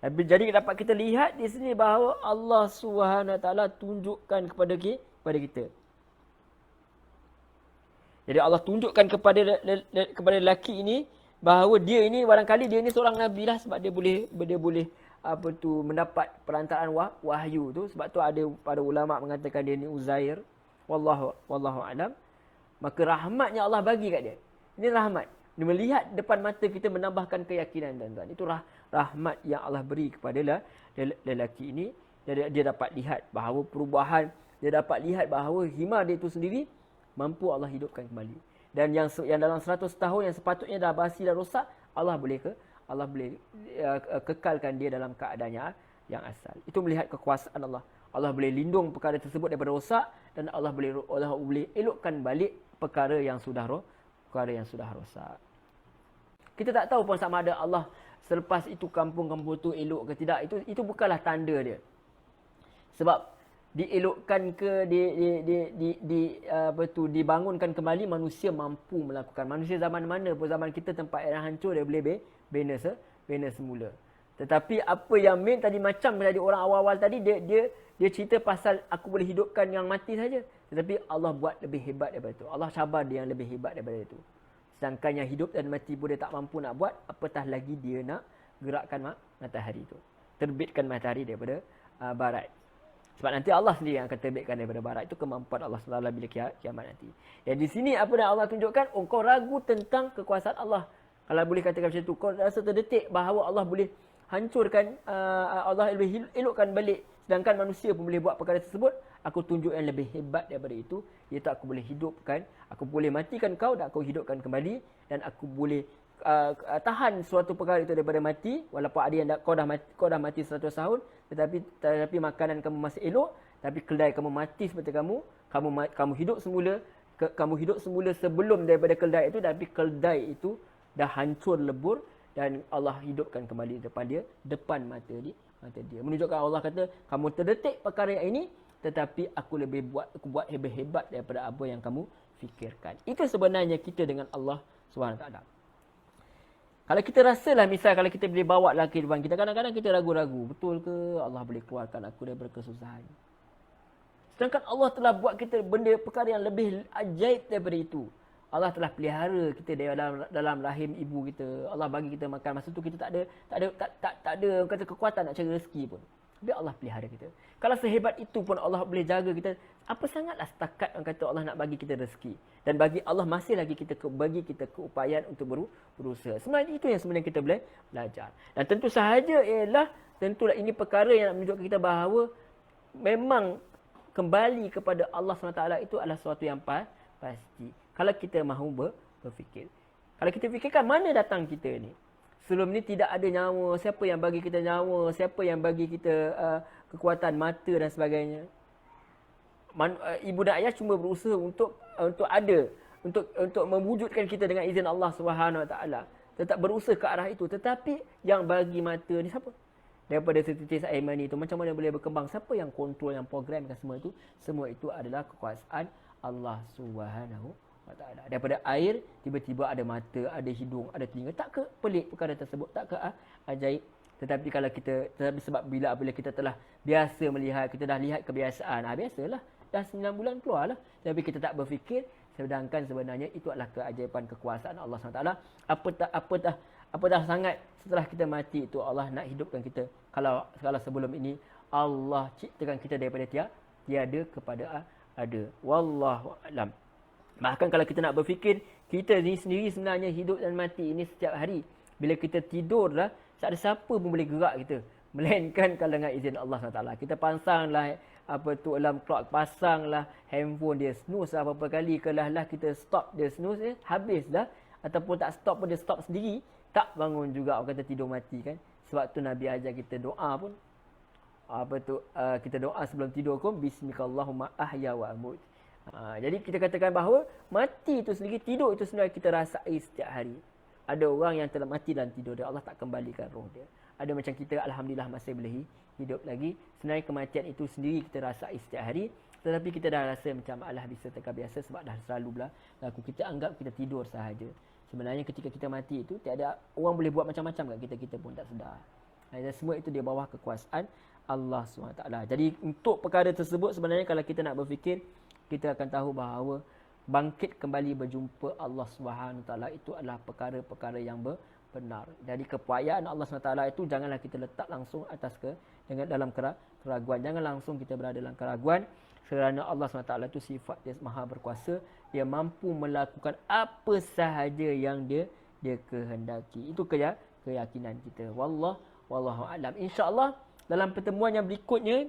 Jadi dapat kita lihat di sini bahawa Allah Subhanahu Wa Taala tunjukkan kepada kita. Jadi Allah tunjukkan kepada lelaki ini bahawa dia ini barangkali dia ini seorang nabi lah, sebab dia boleh mendapat perantaraan wahyu tu. Sebab tu ada pada ulama mengatakan dia ni Uzair, wallahu alam. Maka rahmatnya Allah bagi kat dia. Ini rahmat. Dia melihat depan mata kita, menambahkan keyakinan tuan-tuan. Itu rahmat yang Allah beri kepada lelaki ini. Dia dapat lihat bahawa perubahan, dia dapat lihat bahawa himar dia itu sendiri mampu Allah hidupkan kembali. Dan yang dalam 100 tahun yang sepatutnya dah basi dan rosak, Allah boleh kekalkan dia dalam keadaan yang asal. Itu melihat kekuasaan Allah. Allah boleh lindung perkara tersebut daripada rosak, dan Allah boleh elokkan balik perkara yang sudah rosak. Kita tak tahu pun sama ada Allah selepas itu kampung-kampung tu elok ke tidak. Itu bukanlah tanda dia. Sebab dielokkan ke dibangunkan kembali, manusia mampu melakukan. Manusia zaman mana pun, zaman kita tempat yang hancur, dia boleh bina semula. Tetapi apa yang main tadi, macam tadi orang awal-awal tadi, dia cerita pasal aku boleh hidupkan yang mati saja. Tetapi Allah buat lebih hebat daripada itu. Allah cabar dia yang lebih hebat daripada itu. Sedangkan yang hidup dan mati pun dia tak mampu nak buat, apatah lagi dia nak gerakkan matahari itu. Terbitkan matahari daripada barat. Sebab nanti Allah sendiri yang akan terbitkan daripada barat. Itu kemampuan Allah SWT bila kiamat nanti. Dan di sini apa yang Allah tunjukkan? Kau ragu tentang kekuasaan Allah. Kalau boleh katakan macam itu, kau rasa terdetik bahawa Allah boleh hancurkan, Allah boleh elokkan balik. Sedangkan manusia pun boleh buat perkara tersebut. Aku tunjuk yang lebih hebat daripada itu. Iaitu aku boleh hidupkan, aku boleh matikan kau dan aku hidupkan kembali. Dan aku boleh tahan suatu perkara itu daripada mati. Walaupun ada yang kau dah mati 100 tahun. Tetapi makanan kamu masih elok. Tapi keldai kamu mati seperti kamu hidup semula. Kamu hidup semula sebelum daripada keldai itu. Tapi keldai itu dah hancur lebur. Dan Allah hidupkan kembali depan mata dia. Menunjukkan Allah kata, kamu terdetik perkara yang ini, tetapi aku buat hebat-hebat daripada apa yang kamu fikirkan. Itu sebenarnya kita dengan Allah SWT. Kalau kita rasalah, misal kalau kita boleh bawa lah kehidupan kita, kadang-kadang kita ragu-ragu, betul ke Allah boleh keluarkan aku daripada kesusahan? Sedangkan Allah telah buat kita perkara yang lebih ajaib daripada itu. Allah telah pelihara kita dalam rahim ibu kita. Allah bagi kita makan. Masa tu kita tak ada kata kekuatan nak cari rezeki pun. Tapi Allah pelihara kita. Kalau sehebat itu pun Allah boleh jaga kita, apa sangatlah setakat orang kata Allah nak bagi kita rezeki. Dan bagi Allah masih lagi bagi kita keupayaan untuk berusaha. Sebenarnya itu yang sebenarnya kita boleh belajar. Dan tentu sahaja tentulah ini perkara yang nak menunjukkan kita bahawa memang kembali kepada Allah SWT itu adalah sesuatu yang pasti. Kalau kita mahu berfikir. Kalau kita fikirkan mana datang kita ni. Sebelum ni tidak ada nyawa. Siapa yang bagi kita nyawa? Siapa yang bagi kita kekuatan mata dan sebagainya? Ibu dan ayah cuma berusaha untuk mewujudkan kita dengan izin Allah SWT. Tetap berusaha ke arah itu. Tetapi yang bagi mata ni siapa? Daripada setitis air mani itu, macam mana boleh berkembang? Siapa yang kontrol, yang programkan semua itu? Semua itu adalah kekuasaan Allah SWT. Daripada air, tiba-tiba ada mata, ada hidung, ada telinga. Tak ke pelik perkara tersebut? Tak ke ajaib? Tetapi sebab bila kita telah biasa melihat, kita dah lihat kebiasaan. Biasalah, dah 9 bulan keluarlah. Tapi kita tak berfikir, sedangkan sebenarnya itu adalah keajaiban kekuasaan Allah SWT. Apatah sangat setelah kita mati itu Allah nak hidupkan kita. Kalau sebelum ini Allah ciptakan kita daripada tiada kepada ada. Wallahu a'lam. Bahkan kalau kita nak berfikir, kita ni sendiri sebenarnya hidup dan mati ini setiap hari. Bila kita tidur lah, tak ada siapa pun boleh gerak kita. Melainkan kalau dengan izin Allah SWT. Kita pasanglah alarm clock, pasanglah handphone dia, snooze lah berapa kali. Kalau kita stop dia snooze, habis dah. Ataupun tak stop pun dia stop sendiri. Tak bangun juga, orang kata tidur mati kan. Sebab tu Nabi ajar kita doa pun. Kita doa sebelum tidur pun, Bismikallahumma ahya wa amut. Jadi kita katakan bahawa mati itu sendiri, tidur itu sebenarnya kita rasai setiap hari. Ada orang yang telah mati dalam tidur dia, Allah tak kembalikan roh dia. Ada macam kita, Alhamdulillah masih boleh hidup lagi. Sebenarnya kematian itu sendiri kita rasai setiap hari. Tetapi kita dah rasa macam Allah bisa terbiasa sebab dah selalu berlaku. Kita anggap kita tidur sahaja. Sebenarnya ketika kita mati itu, tiada orang boleh buat macam-macam kat kita pun tak sedar. Dan semua itu di bawah kekuasaan Allah SWT. Jadi untuk perkara tersebut sebenarnya kalau kita nak berfikir, kita akan tahu bahawa bangkit kembali berjumpa Allah SWT itu adalah perkara-perkara yang benar. Jadi keupayaan Allah SWT itu janganlah kita letak langsung dalam keraguan. Jangan langsung kita berada dalam keraguan, kerana Allah SWT itu sifat dia maha berkuasa. Dia mampu melakukan apa sahaja yang dia kehendaki. Itu keyakinan kita. Wallahu a'lam. InsyaAllah dalam pertemuan yang berikutnya,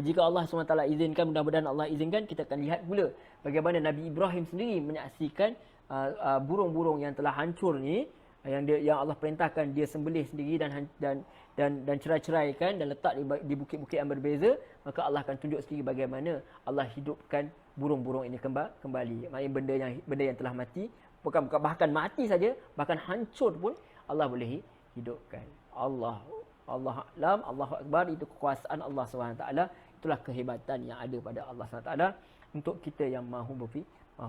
jika Allah SWT izinkan, mudah-mudahan Allah izinkan, kita akan lihat pula bagaimana Nabi Ibrahim sendiri menyaksikan burung-burung yang telah hancur ni. yang Allah perintahkan dia sembelih sendiri dan cerai-ceraikan dan letak di bukit-bukit yang berbeza, maka Allah akan tunjuk sendiri bagaimana Allah hidupkan burung-burung ini kembali. Maknanya benda yang telah mati, bukan bahkan mati saja, bahkan hancur pun Allah boleh hidupkan. Allah alam, Allahu akbar, itu kekuasaan Allah SWT. Itulah kehebatan yang ada pada Allah SWT untuk kita yang mahu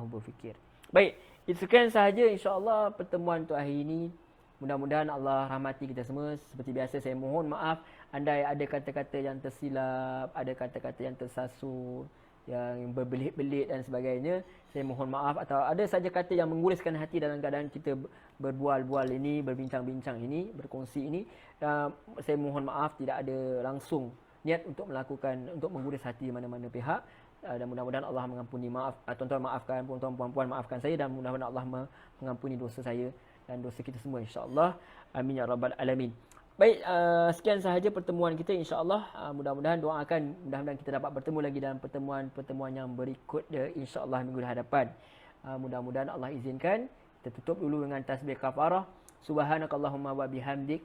berfikir. Baik, itu sekian sahaja insya-Allah pertemuan untuk hari ini. Mudah-mudahan Allah rahmati kita semua. Seperti biasa saya mohon maaf andai ada kata-kata yang tersilap, ada kata-kata yang tersasul, yang berbelit-belit dan sebagainya. Saya mohon maaf. Atau ada saja kata yang menguriskan hati dalam keadaan kita berbual-bual ini, berbincang-bincang ini, berkongsi ini. Saya mohon maaf, tidak ada langsung niat untuk menguris hati mana-mana pihak. Dan mudah-mudahan Allah mengampuni. Tuan-tuan maafkan, tuan-tuan puan-puan maafkan saya, dan mudah-mudahan Allah mengampuni dosa saya dan dosa kita semua insya-Allah. Amin ya rabbal alamin. Baik, sekian sahaja pertemuan kita insya-Allah. Mudah-mudahan mudah-mudahan kita dapat bertemu lagi dalam pertemuan yang berikut insya-Allah minggu hadapan. Mudah-mudahan Allah izinkan. Kita tutup dulu dengan tasbih kafarah. Subhanakallahumma wa bihamdik,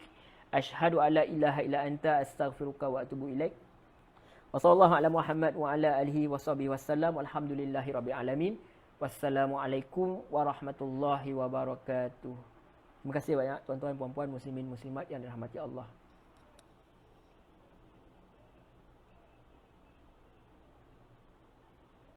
asyhadu alla ilaha illa anta, astaghfiruka wa atubu ilaik. Wa sallallahu ala Muhammad wa ala alihi wa sahbihi wasallam. Walhamdulillahi rabbil alamin. Wassalamualaikum warahmatullahi wabarakatuh. Terima kasih banyak tuan-tuan, puan-puan, muslimin, muslimat yang dirahmati Allah.